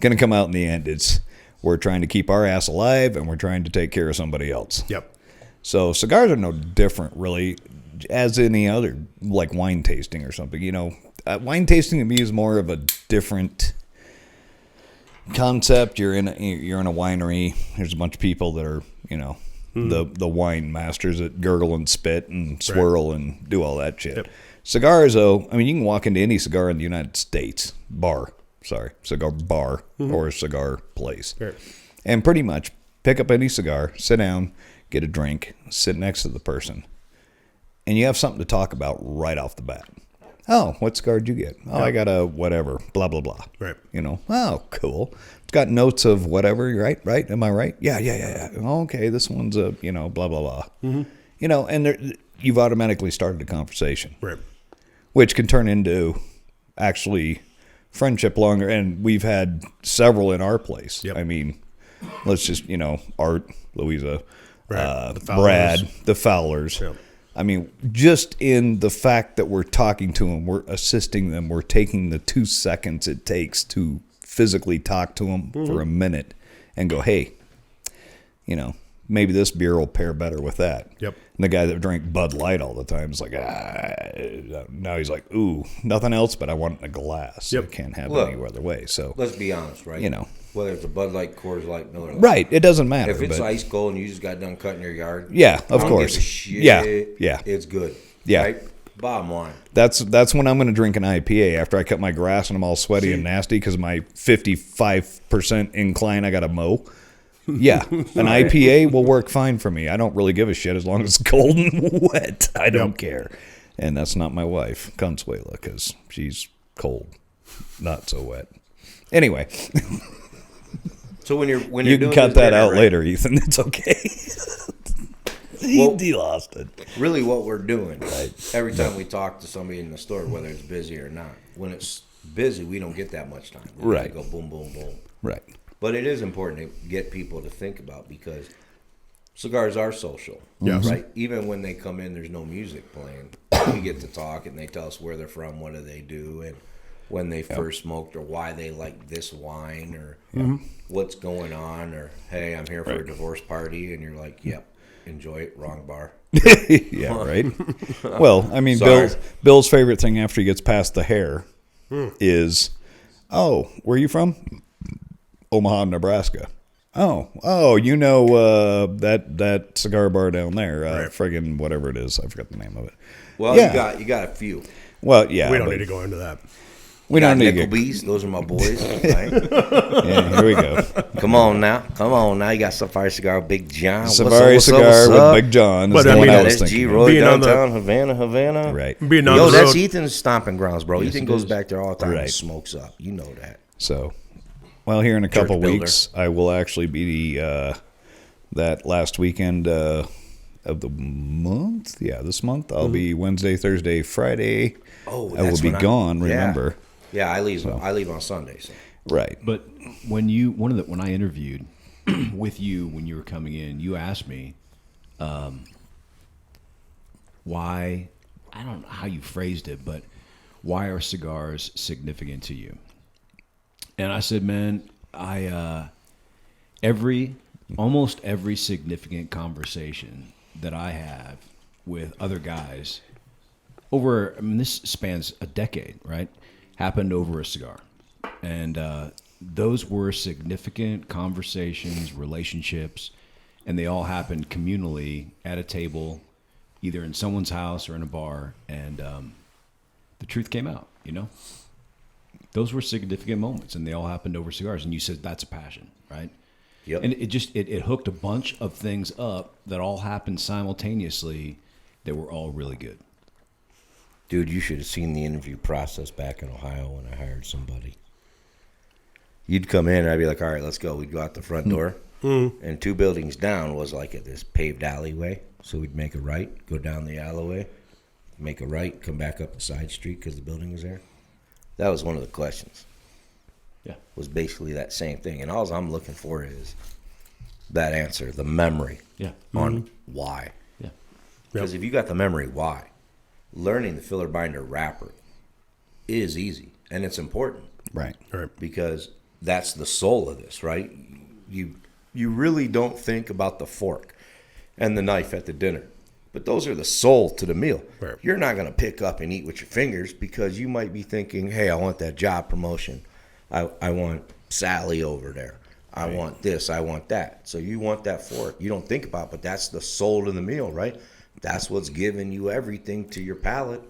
going to come out in the end. We're trying to keep our ass alive, and we're trying to take care of somebody else. Yep. So cigars are no different, really, as any other, like wine tasting or something. You know, wine tasting to me is more of a different concept. You're in a winery. There's a bunch of people that are, you know, the wine masters that gurgle and spit and swirl and do all that shit. Yep. Cigars, though, I mean, you can walk into any cigar in the United States cigar bar or a cigar place, and pretty much pick up any cigar, sit down, get a drink, sit next to the person, and you have something to talk about right off the bat. Oh, what cigar did you get? Oh, I got a whatever, blah, blah, blah. Right. You know, oh, cool. It's got notes of whatever, right? Am I right? Yeah. Okay, this one's a, you know, blah, blah, blah. You know, and you've automatically started a conversation. Right. Which can turn into actually friendship longer. And we've had several in our place. Yep. I mean, let's just, you know, Art, Louisa, The Fowlers. Brad, the Fowlers. Yep. I mean, just in the fact that we're talking to them, we're assisting them, we're taking the 2 seconds it takes to physically talk to them for a minute and go, hey, you know, maybe this beer will pair better with that. Yep. And the guy that drank Bud Light all the time is like, now he's like, ooh, nothing else, but I want it in a glass. Yep. I can't have Look, it any other way. So Let's be honest, right? You know. Whether it's a Bud Light, Coors Light, Miller Lite. right, it doesn't matter. If it's but, ice cold and you just got done cutting your yard. yeah, of I don't course. give a shit. Yeah. It's good. Yeah. Right? Bottom line. That's when I'm going to drink an IPA after I cut my grass and I'm all sweaty and nasty because my 55% incline I got to mow. Yeah, an IPA will work fine for me. I don't really give a shit as long as it's cold and wet. I don't care. And that's not my wife, Consuela, because she's cold, not so wet. Anyway, So when you're you can doing cut this that dinner, out right? later, Ethan. It's okay. He lost it. Really, what we're doing every time we talk to somebody in the store, whether it's busy or not, when it's busy, we don't get that much time. We Right. Go boom, boom, boom. Right. But it is important to get people to think about because cigars are social. Yes. Right? Even when they come in, there's no music playing. We get to talk and they tell us where they're from, what do they do, and when they first smoked or why they like this wine or what's going on or, hey, I'm here for a divorce party. And you're like, yep, enjoy it. Wrong bar. Yeah, right. Well, I mean, Sorry. Bill's favorite thing after he gets past the hair is, oh, where are you from? Omaha, Nebraska. Oh, you know that cigar bar down there, friggin' whatever it is. I forgot the name of it. Well, Yeah. you got a few. Well, yeah, We don't but need to go into that. We don't need to Nickel get. Bees. Those are my boys. Right? Yeah, here we go. Come on now. You got Safari Cigar, Big John. Safari cigar with Big John. Is But the I one mean, I was SG thinking. Roy Being on the- downtown Havana. Right. Being on Yo, the that's road. Ethan's stomping grounds, bro. Ethan it goes is. back there all the time Right. and smokes up. You know that. So, well, here in a couple builder. weeks, I will actually be that last weekend of the month. Yeah, this month I'll be Wednesday, Thursday, Friday. Oh, I will that's be when I- gone. yeah. Remember, Yeah, I leave on Sunday. So. right? But when I interviewed with you when you were coming in, you asked me why, I don't know how you phrased it, but why are cigars significant to you? And I said, man, every almost every significant conversation that I have with other guys over, I mean, this spans a decade, right? Happened over a cigar. And those were significant conversations, relationships, and they all happened communally at a table, either in someone's house or in a bar, and the truth came out, you know? Those were significant moments, and they all happened over cigars. And you said that's a passion, right? Yep. And it hooked a bunch of things up that all happened simultaneously that were all really good. Dude, you should have seen the interview process back in Ohio when I hired somebody. You'd come in and I'd be like, all right, let's go. We'd go out the front door. And 2 buildings down was like this paved alleyway. So we'd make a right, go down the alleyway, make a right, come back up the side street because the building was there. That was one of the questions. Yeah. Was basically that same thing. And all I'm looking for is that answer, the memory on why. Yeah. Because if you got the memory why, learning the filler binder wrapper is easy. And it's important. Right. Because that's the soul of this, right? You really don't think about the fork and the knife at the dinner. But those are the soul to the meal. Right. You're not going to pick up and eat with your fingers because you might be thinking, hey, I want that job promotion. I want Sally over there. I want this. I want that. So you want that fork. You don't think about it, but that's the soul of the meal, right? That's what's giving you everything to your palate,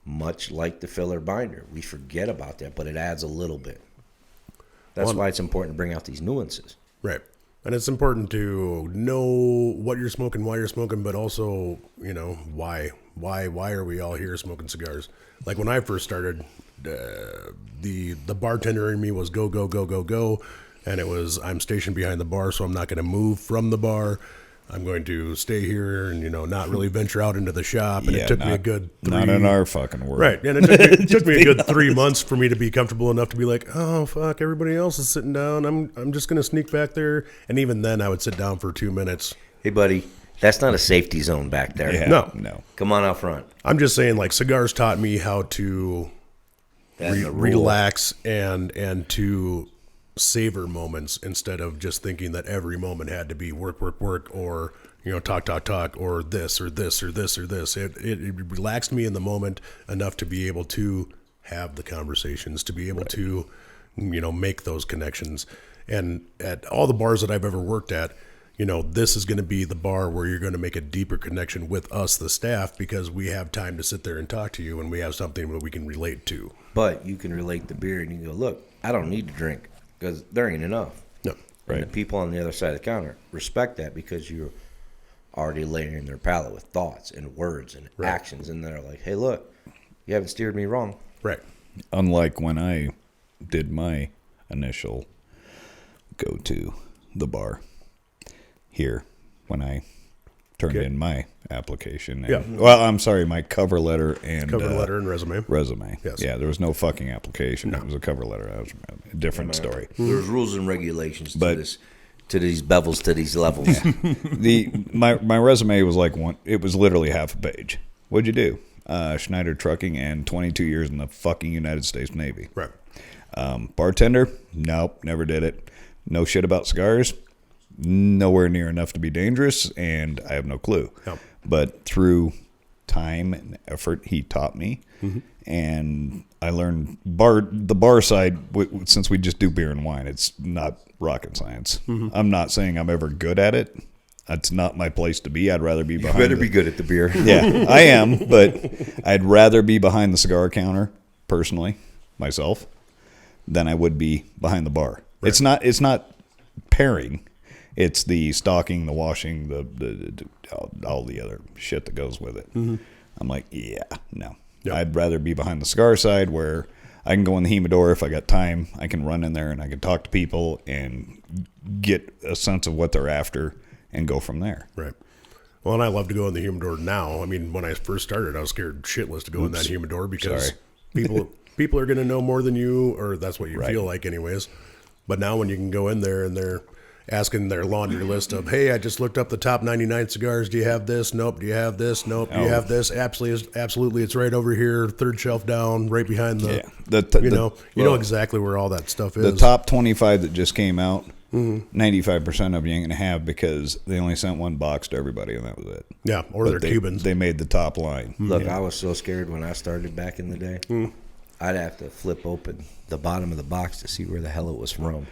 much like the filler binder. We forget about that, but it adds a little bit. That's why it's important to bring out these nuances. Right. And it's important to know what you're smoking, why you're smoking, but also, you know, why are we all here smoking cigars? Like when I first started, the bartender in me was go, go, go, go, go. And it was, I'm stationed behind the bar, so I'm not going to move from the bar. I'm going to stay here and, you know, not really venture out into the shop. And it took me a good 3... Not in our fucking world. Right. And it took me a good 3 months for me to be comfortable enough to be like, oh, fuck, everybody else is sitting down. I'm just going to sneak back there. And even then, I would sit down for 2 minutes. Hey, buddy, that's not a safety zone back there. Yeah, No. Come on out front. I'm just saying, like, cigars taught me how to That's the rule. relax and to savor moments instead of just thinking that every moment had to be work, or, you know, talk, or this, or this, or this, or this. It relaxed me in the moment enough to be able to have the conversations, to be able to, you know, make those connections. And at all the bars that I've ever worked at, you know, this is going to be the bar where you're going to make a deeper connection with us, the staff, because we have time to sit there and talk to you and we have something that we can relate to. But you can relate the beer and you go, look, I don't need to drink because there ain't enough. No. And the people on the other side of the counter respect that because you're already layering their palate with thoughts and words and actions. And they're like, hey, look, you haven't steered me wrong. Right. Unlike when I did my initial go to the bar here, when I turned in my application. And, well, I'm sorry, my cover letter and resume. Resume. Yes. Yeah, there was no fucking application. It was a cover letter. That was a different story. There's rules and regulations to this, to these bevels, to these levels. My resume was like it was literally half a page. What'd you do? Schneider Trucking and 22 years in the fucking United States Navy. Right. Bartender? Nope, never did it. No shit about cigars? Nowhere near enough to be dangerous, and I have no clue. Yep. But through time and effort, he taught me, and I learned the bar side. Since we just do beer and wine, it's not rocket science. I'm not saying I'm ever good at it. That's not my place to be. I'd rather be behind. You better be good at the beer. Yeah, I am, but I'd rather be behind the cigar counter, personally, myself, than I would be behind the bar. Right. It's not pairing. It's the stocking, the washing, the all the other shit that goes with it. I'm like, no. Yep. I'd rather be behind the cigar side where I can go in the humidor if I got time. I can run in there and I can talk to people and get a sense of what they're after and go from there. Right. Well, and I love to go in the humidor now. I mean, when I first started, I was scared shitless to go in that humidor because people are going to know more than you, or that's what you feel like anyways. But now when you can go in there and asking their laundry list of, hey, I just looked up the top 99 cigars. Do you have this? Nope. Do you have this? Nope. Do you have this? Absolutely. It's right over here, third shelf down, right behind the. Yeah. You know exactly where all that stuff is. The top 25 that just came out, 95% of you ain't gonna have because they only sent one box to everybody and that was it. Yeah, or But they're Cubans. They made the top line. Look, I was so scared when I started back in the day. I'd have to flip open the bottom of the box to see where the hell it was from.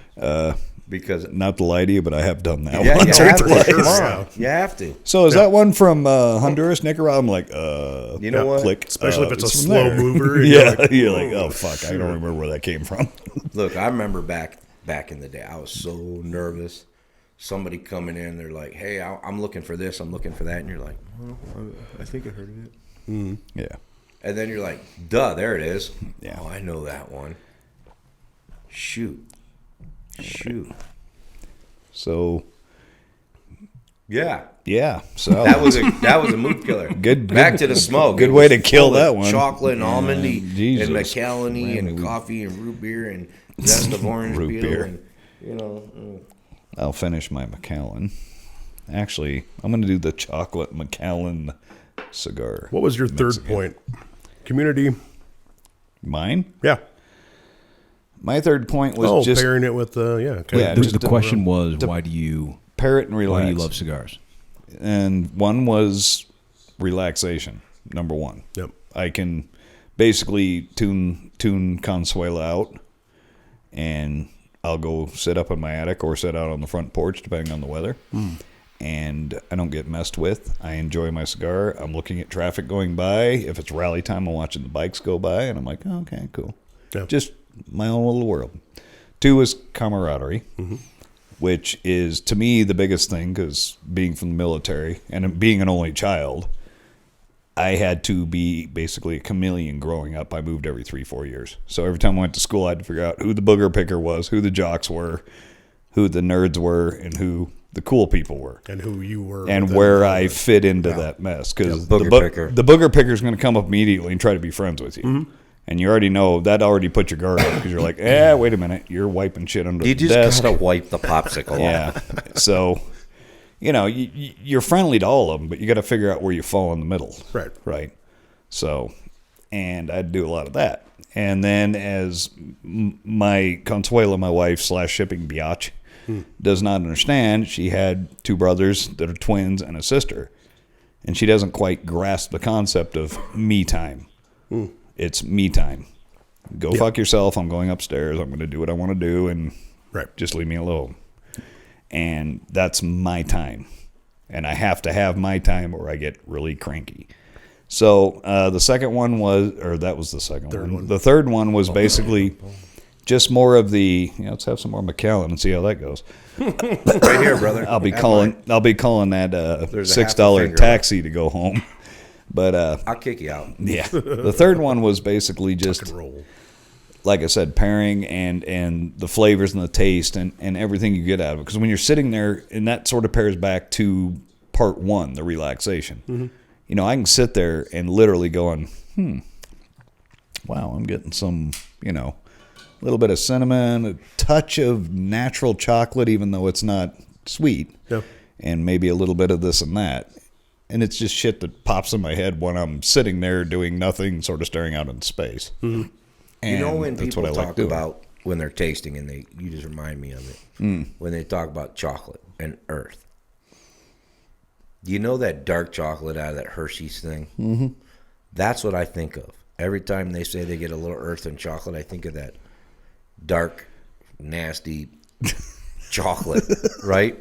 Because Not to lie to you, but I have done that yeah, once you or have to. twice. Come on, you have to. So is that one from Honduras, Nicaragua? I'm like, You know what? click. Especially if it's a from slow there. mover. And Yeah, you're like, oh fuck, I don't remember where that came from. Look, I remember back in the day, I was so nervous. Somebody coming in, they're like, "Hey, I'm looking for this, I'm looking for that," and you're like, "I think I heard of it." Yeah. And then you're like, "Duh, there it is." Yeah. Oh, I know that one. Shoot. So Yeah. so That was a mood killer. Back to the smoke. Good It way was to kill full of that one. Chocolate and almondy Jesus. and Macallan-y and Man, coffee and root beer and zest of orange Root peel beer. and I'll finish my Macallan. Actually, I'm going to do the chocolate Macallan cigar. What was your third point? Community. Mine? Yeah. My third point was just pairing it with okay. Yeah, The, just the question was, why do you pair it and relax. why do you love cigars? And one was relaxation, number one. Yep. I can basically tune Consuela out, and I'll go sit up in my attic or sit out on the front porch, depending on the weather. And I don't get messed with. I enjoy my cigar. I'm looking at traffic going by. If it's rally time, I'm watching the bikes go by, and I'm like, oh, okay, cool. Yeah. Just my own little world. Two is camaraderie, which is, to me, the biggest thing, because being from the military and being an only child, I had to be basically a chameleon growing up. I moved every 3-4 years. So every time I went to school, I had to figure out who the booger picker was, who the jocks were, who the nerds were, and who the cool people were. And who you were. And where I fit into that mess. Because Yeah, booger picker. the booger picker is going to come up immediately and try to be friends with you. And you already know that already put your guard up because you're like, wait a minute, you're wiping shit under you the just desk. gotta wipe the popsicle Yeah. off. So, you're friendly to all of them, but you got to figure out where you fall in the middle. Right. Right. So, and I'd do a lot of that. And then as my Consuela, my wife / shipping biatch, does not understand, she had 2 brothers that are twins and a sister. And she doesn't quite grasp the concept of me time. It's me time. Go fuck yourself. I'm going upstairs. I'm going to do what I want to do and just leave me alone. And that's my time. And I have to have my time or I get really cranky. So the second one was, or that was the second one. The third one was basically just more of the, let's have some more Macallan and see how that goes. Right here, brother. I'll be calling that There's a half a $6 finger taxi to go home. But I'll kick you out. yeah, the third one was basically just, roll. like I said, pairing and the flavors and the taste and everything you get out of it. Because when you're sitting there, and that sort of pairs back to part one, the relaxation. I can sit there and literally going, wow, I'm getting some, a little bit of cinnamon, a touch of natural chocolate, even though it's not sweet, and maybe a little bit of this and that. And it's just shit that pops in my head when I'm sitting there doing nothing, sort of staring out into space. And When that's people what I like talk doing. about when they're tasting, and you just remind me of it, when they talk about chocolate and earth. Do you know that dark chocolate out of that Hershey's thing? That's what I think of. Every time they say they get a little earth and chocolate, I think of that dark, nasty chocolate, right?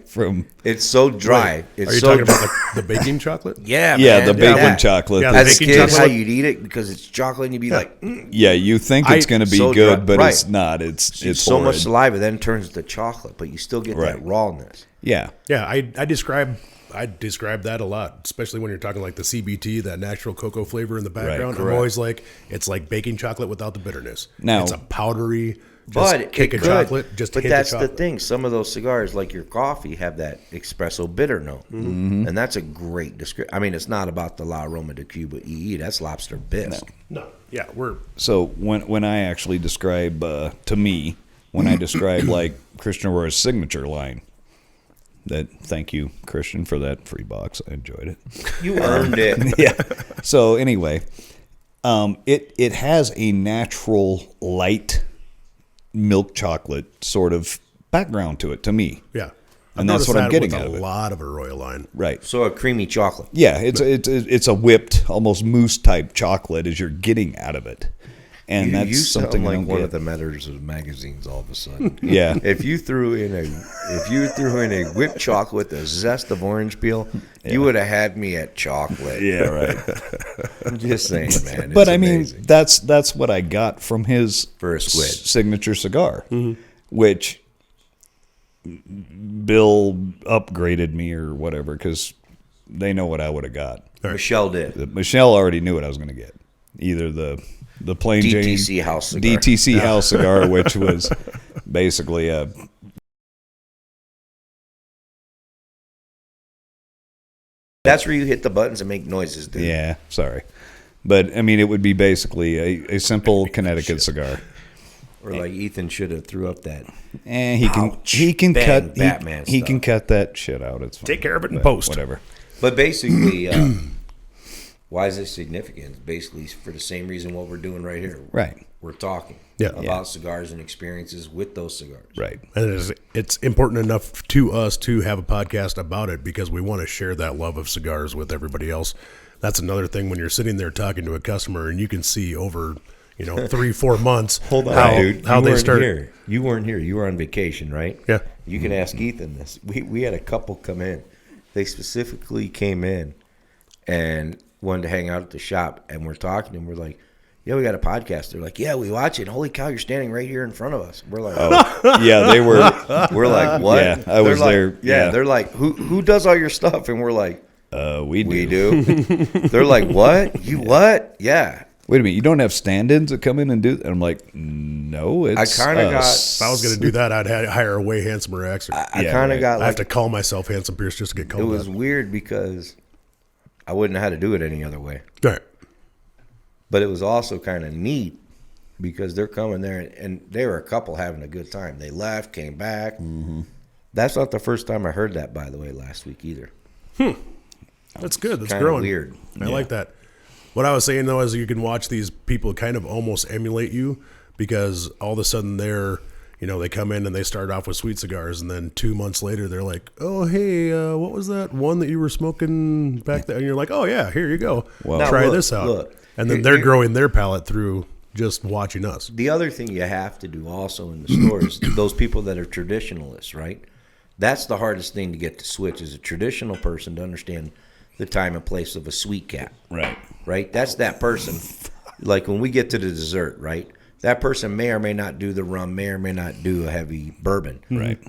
It's so dry. It's Are you so talking dry. about the baking chocolate? Yeah, Yeah, man, the bacon that. chocolate. Yeah, As a baking kid, how chocolate. you'd eat it because it's chocolate, and you'd be like, Yeah, you think it's going to be so good, dry. but Right. it's not. It's so much horrid. saliva, then turns to chocolate, but you still get that rawness. Yeah. Yeah, I describe that a lot, especially when you're talking like the CBT, that natural cocoa flavor in the background. I'm correct. always like, it's like baking chocolate without the bitterness. Now- it's a powdery, But kick it of could. chocolate, just but hit that's the the chocolate. thing. Some of those cigars, like your coffee, have that espresso bitter note, and that's a great description. I mean, it's not about the La Aroma de Cuba EE. That's lobster bisque. No, yeah, we're So when I actually describe, to me, when I describe like Christian Aurora's signature line, Thank you, Christian, for that free box. I enjoyed it. You earned it. Yeah. So anyway, it has a natural light milk chocolate sort of background to it to me. Yeah. And that's what I'm getting with out of it. a lot of Arroyo line. Right. So a creamy chocolate. Yeah, it's a whipped, almost mousse type chocolate as you're getting out of it, and that's you something sound I like don't one get. of the editors of magazines all of a sudden. Yeah. If you threw in a whipped chocolate with a zest of orange peel, you would have had me at chocolate. Yeah, right. I'm just saying, man. But it's I mean, amazing. that's what I got from his For a squid. signature cigar, which Bill upgraded me or whatever because they know what I would have got. Michelle did. Michelle already knew what I was going to get. Either the plain DTC Jane house cigar. DTC house cigar, which was basically a. That's where you hit the buttons and make noises, dude. Yeah, sorry. But, I mean, it would be basically a simple Connecticut cigar. Or like Ethan should have threw up that. And Ouch. he can Bang, cut Batman he stuff. can cut that shit out. It's fine. Take care of it in But post. Whatever. But basically, why is this significant? Basically, for the same reason what we're doing right here. Right. We're talking Yeah. about cigars and experiences with those cigars. Right. And it's important enough to us to have a podcast about it because we want to share that love of cigars with everybody else. That's another thing when you're sitting there talking to a customer and you can see over, 3-4 months Hold on, how, dude. how You they weren't start. here. You weren't here. You were on vacation, right? Yeah. You can ask Ethan this. We had a couple come in. They specifically came in and wanted to hang out at the shop, and we're talking, and we're like, yeah, we got a podcast. They're like, yeah, we watch it. Holy cow, you're standing right here in front of us. We're like, Oh, yeah, they were. we're like, what? Yeah, I was They're like, there. Yeah. They're like, who does all your stuff? And we're like, We do. we do. They're like, what? You what? Yeah. Wait a minute, you don't have stand-ins that come in and do that? And I'm like, no, it's I kinda us. If I was going to do that, I'd hire a way handsomer accent. I Yeah, kind of right. got I have like, to call myself Handsome Pierce just to get it called was that. weird because I wouldn't know how to do it any other way. All right. But it was also kind of neat because they're coming there and they were a couple having a good time. They left, came back. Mm-hmm. That's not the first time I heard that, by the way, last week either. That's good. That's Kinda growing. weird. I like that. What I was saying, though, is you can watch these people kind of almost emulate you because all of a sudden they come in and they start off with sweet cigars, and then 2 months later they're like, "Oh, hey, what was that one that you were smoking back there?" And you're like, "Oh yeah, here you go. Well, Now, try look, this out." look. And then Here- they're here- growing their palate through just watching us. The other thing you have to do also in the stores, those people that are traditionalists, right? That's the hardest thing to get to switch as a traditional person to understand the time and place of a sweet cap. Right. Right? That's that person. Like when we get to the dessert, right? That person may or may not do the rum, may or may not do a heavy bourbon. Right.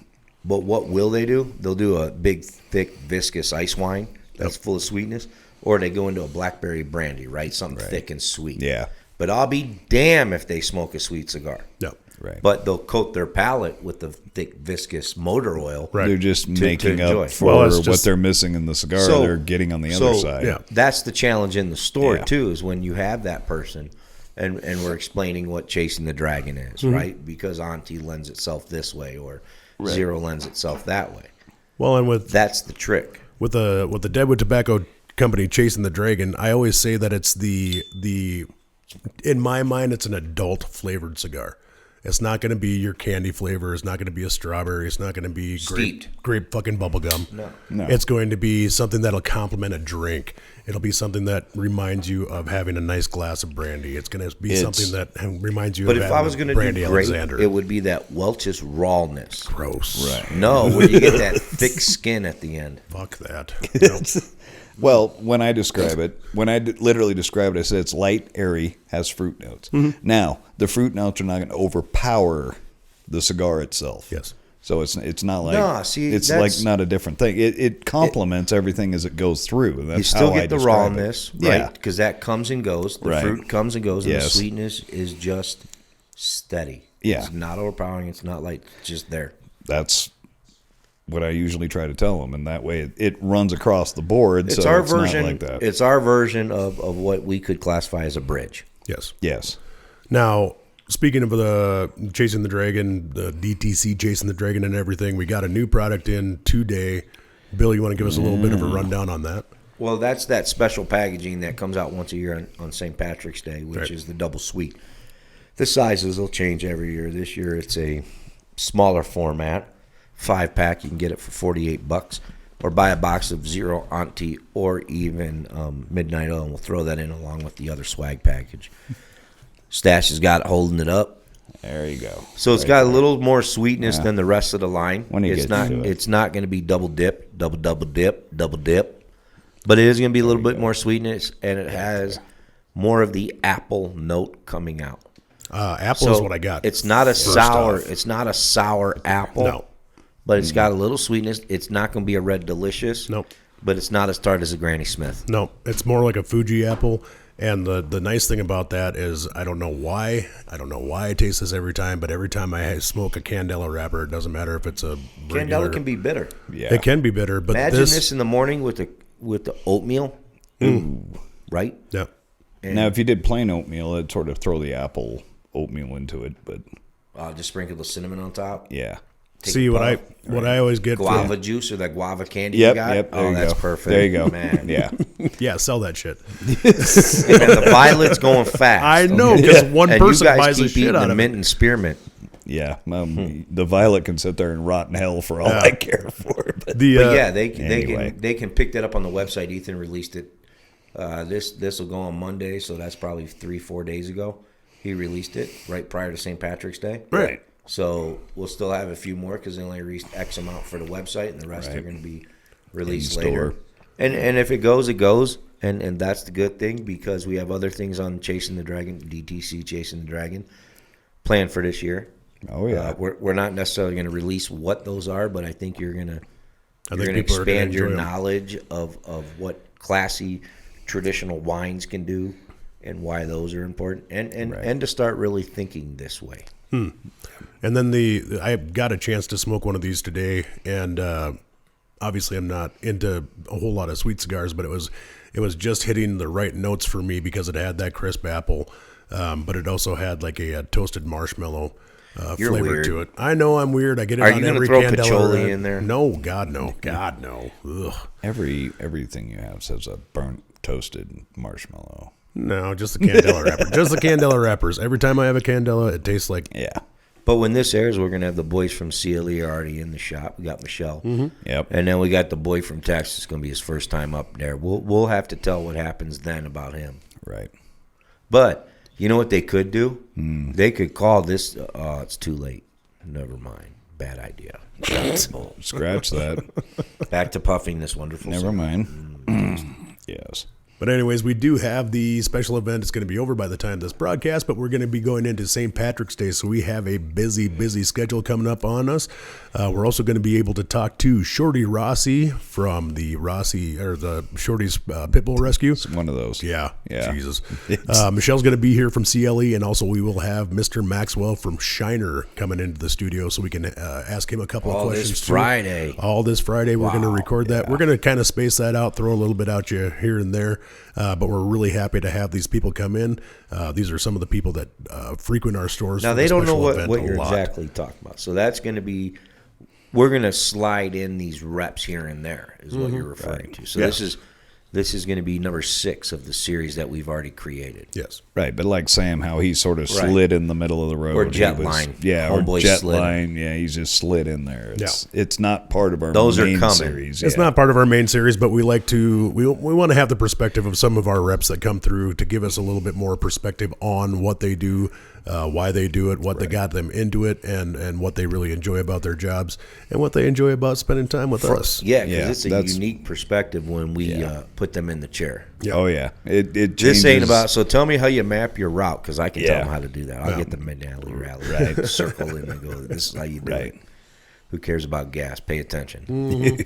But what will they do? They'll do a big, thick, viscous ice wine that's full of sweetness, or they go into a blackberry brandy, right? Something thick and sweet. Yeah. But I'll be damn if they smoke a sweet cigar. No. Right. But they'll coat their palate with the thick, viscous motor oil. Right. They're just To making enjoy. up for Well, it's what just- they're missing in the cigar. So- they're getting on the other side. yeah. That's the challenge in the store, Yeah. too, is when you have that person and we're explaining what chasing the dragon is, right? Because Auntie lends itself this way or Zero lends itself that way. Well, and with That's the trick. with the Deadwood Tobacco Company chasing the dragon, I always say that it's the in my mind it's an adult flavored cigar. It's not going to be your candy flavor. It's not going to be a strawberry. It's not going to be Steeped. grape fucking bubble gum. No. It's going to be something that'll complement a drink. It'll be something that reminds you of having a nice glass of brandy. It's going to be something that reminds you But of if having I was going to brandy do grape, Alexander. it would be that Welch's rawness. Gross. Right. No, where you get that thick skin at the end. Fuck that. No. Well, when I describe it, literally describe it, I said it's light, airy, has fruit notes. Now, the fruit notes are not going to overpower the cigar itself. Yes. So it's not like No, see, it's that's- like not a different thing. It complements everything as it goes through. And that's You still how I get the describe it. rawness, right? Yeah. Because that comes and goes. The Right. fruit comes and goes, and the Yes. sweetness is just steady. Yeah. It's not overpowering. It's not like just there. That's what I usually try to tell them, and that way it runs across the board. It's so our it's version. Not like that. It's our version of what we could classify as a bridge. Yes. Yes. Now, speaking of the Chasing the Dragon, the DTC Chasing the Dragon and everything, we got a new product in today. Bill, you want to give us a little bit of a rundown on that? Well, that's that special packaging that comes out once a year on St. Patrick's Day, which Right. is the double sweet. The sizes will change every year. This year it's a smaller format, 5-pack. You can get it for $48, or buy a box of Zero Auntie or even Midnight Oil, and we'll throw that in along with the other swag package. Stash has got it holding it up. There you go. So it's Right got a there. little more sweetness than the rest of the line. When he it's gets not to it. it's not going to be double dip, double dip, but it is going to be a little bit more sweetness, and it has more of the apple note coming out. Apple is what I got. It's not a first sour. off. It's not a sour apple. No. But it's got a little sweetness. It's not going to be a red delicious. Nope. But it's not as tart as a Granny Smith. No, it's more like a Fuji apple. And the nice thing about that is I don't know why I taste this every time, but every time I smoke a Candela wrapper, it doesn't matter if it's a regular. Candela can be bitter. Yeah. It can be bitter, but Imagine this in the morning with the oatmeal. Right? Yeah. Now, if you did plain oatmeal, it'd sort of throw the apple oatmeal into it, but Just sprinkle the cinnamon on top. yeah. Take See a what puff. I always get Guava juice or that guava candy Yep, you got. yep. There Oh, you that's go. perfect. There you go. Man. Yeah. yeah, sell that shit. And the violet's going fast. I know because one and person you guys buys the keep shit eating out the of mint it. and spearmint. Yeah. The violet can sit there and rot in hell for all Yeah. I care for. But The But yeah, they anyway. they can pick that up on the website. Ethan released it. This will go on Monday, so that's probably 3-4 days ago. He released it right prior to St. Patrick's Day. Right. So we'll still have a few more because they only released X amount for the website, and the rest are going to be released In later. store. And if it goes, it goes. And that's the good thing because we have other things on Chasing the Dragon, DTC Chasing the Dragon, planned for this year. Oh, yeah. We're not necessarily going to release what those are, but I think you're going to think you're going to people are gonna expand your enjoy 'em. knowledge of what classy traditional wines can do and why those are important, and to start really thinking this way. And then I got a chance to smoke one of these today, and obviously I'm not into a whole lot of sweet cigars, but it was just hitting the right notes for me because it had that crisp apple, but it also had like a toasted marshmallow You're flavor weird. to it. I know I'm weird. I get it Are on you gonna every throw Candela patchouli wrap. in there? No, God no, God no. Ugh. Everything you have says a burnt toasted marshmallow. No, just the Candela wrapper. Just the Candela wrappers. Every time I have a Candela, it tastes like Yeah. But when this airs, we're going to have the boys from CLE already in the shop. We got Michelle. Yep. And then we got the boy from Texas. It's going to be his first time up there. We'll have to tell what happens then about him. Right. But you know what they could do? They could call this. It's too late. Never mind. Bad idea. Scratch that. Back to puffing this wonderful. Never cigar. mind. Yes. But anyways, we do have the special event. It's going to be over by the time this broadcast, but we're going to be going into St. Patrick's Day, so we have a busy schedule coming up on us. We're also going to be able to talk to Shorty Rossi from the Shorty's Pitbull Rescue. It's one of those. Yeah, Yeah. Jesus. Michelle's going to be here from CLE, and also we will have Mr. Maxwell from Shiner coming into the studio, so we can ask him a couple of All questions. this too. Friday. All this Friday, we're going to record that. We're going to kind of space that out, throw a little bit out you here and there, but we're really happy to have these people come in. These are some of the people that frequent our stores. Now for they the don't know special event what a you're lot. exactly talking about. So that's going to be. We're going to slide in these reps here and there, is what you're referring to. So Yeah. this is going to be number 6 of the series that we've already created. Yes. Right, but like Sam, how he sort of Right. slid in the middle of the road. Or He Jetline. Yeah, or Homeboy slid. Jetline. Yeah, he's just slid in there. It's not part of our Those are main coming. series. It's yeah. not part of our main series, but we like to we want to have the perspective of some of our reps that come through to give us a little bit more perspective on what they do, why they do it, what they got them into it, and what they really enjoy about their jobs, and what they enjoy about spending time with us. Yeah, because Yeah, it's a that's- unique perspective when we put them in the chair. Oh yeah, it This ain't changes- about. So tell me how you map your route, because I can tell Yeah. them how to do that. I'll get the McNally rally, circle in and go. This is how you do Right. it. Who cares about gas? Pay attention.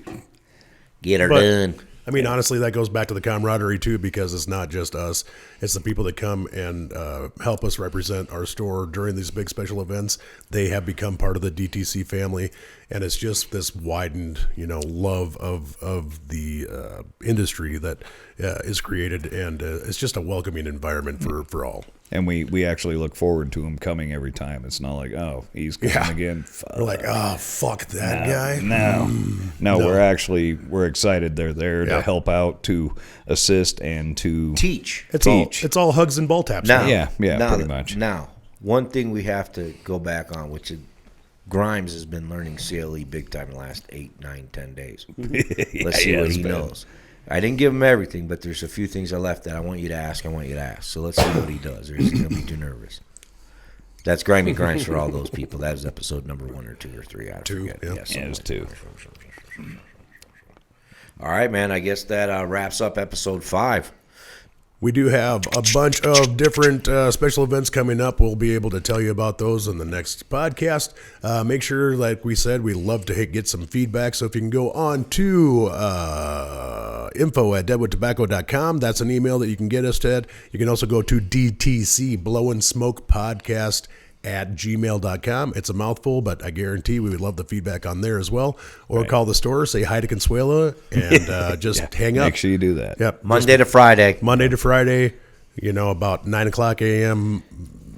Get her But- done. I mean, honestly, that goes back to the camaraderie too, because it's not just us; it's the people that come and help us represent our store during these big special events. They have become part of the DTC family, and it's just this widened, love of the industry that is created, and it's just a welcoming environment for all. And we actually look forward to him coming every time. It's not like, oh, he's coming again. Fuck. We're like, oh, fuck that guy. No, we're excited. They're there to help out, to assist, and to Teach. It's all hugs and ball taps. Now, Yeah, now, pretty much. Now, one thing we have to go back on, which is Grimes has been learning CLE big time in the last 8, 9, 10 days. Let's see what he knows. I didn't give him everything, but there's a few things I left that I want you to ask. So let's see what he does. Or is he going to be too nervous? That's Grimy Grimes for all those people. That was episode number 1 or 2 or 3. I forget. Yeah. it was 2. All right, man. I guess that wraps up episode 5. We do have a bunch of different special events coming up. We'll be able to tell you about those in the next podcast. Make sure, like we said, we love to get some feedback. So if you can go on to info@deadwoodtobacco.com, that's an email that you can get us, Ted. You can also go to DTC Blow and Smoke Podcast @gmail.com. It's a mouthful, but I guarantee we would love the feedback on there as well. Or call the store, say hi to Consuela, and just hang up. Make sure you do that. Yep. Monday to Friday. Monday to Friday, about 9 o'clock a.m.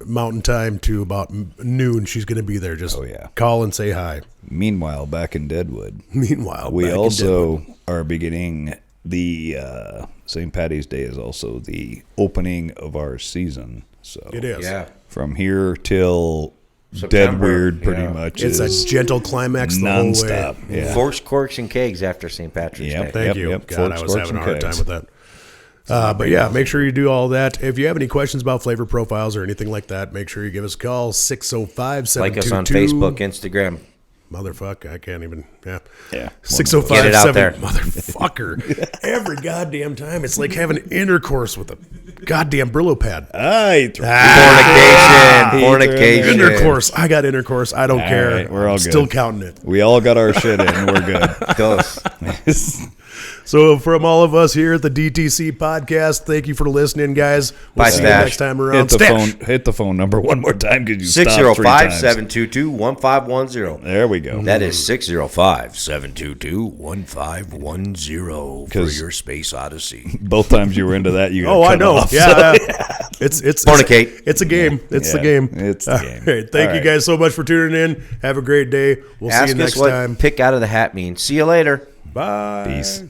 Mountain Time to about noon. She's going to be there. Just call and say hi. Meanwhile, back in Deadwood, We also are beginning the St. Patty's Day is also the opening of our season. So It is. Yeah. from here till September, Dead Weird, pretty much. It's a is gentle climax the whole way. nonstop. Yeah. Forks, corks, and kegs after St. Patrick's Day. Thank you. Yep. God, Forks, I was forks, having a and hard time kegs. with that. But yeah, make sure you do all that. If you have any questions about flavor profiles or anything like that, make sure you give us a call, 605-722. Like us on Facebook, Instagram. Motherfuck, I can't even. Yeah. Yeah. 605 Get it out there. Motherfucker. Every goddamn time. It's like having intercourse with a goddamn Brillo pad. Fornication. Intercourse. I got intercourse. I don't care. right, we're all I'm good. still counting it. We all got our shit in. We're good. Dose. So from all of us here at the DTC podcast, thank you for listening, guys. We'll Bye, see you Stash. next time around. Stash. Hit the phone number one more time because you stopped 3 times. 605-722-1510. There we go. That is 605-722-1510 for your space odyssey. Both times you were into that, you got Oh, I cut know. off, Yeah. so- It's Fornicate. It's a game. It's the Yeah, game. it's the game. All right. Thank All you right. guys so much for tuning in. Have a great day. We'll see Ask you us next what time. pick out of the hat means. See you later. Bye. Peace.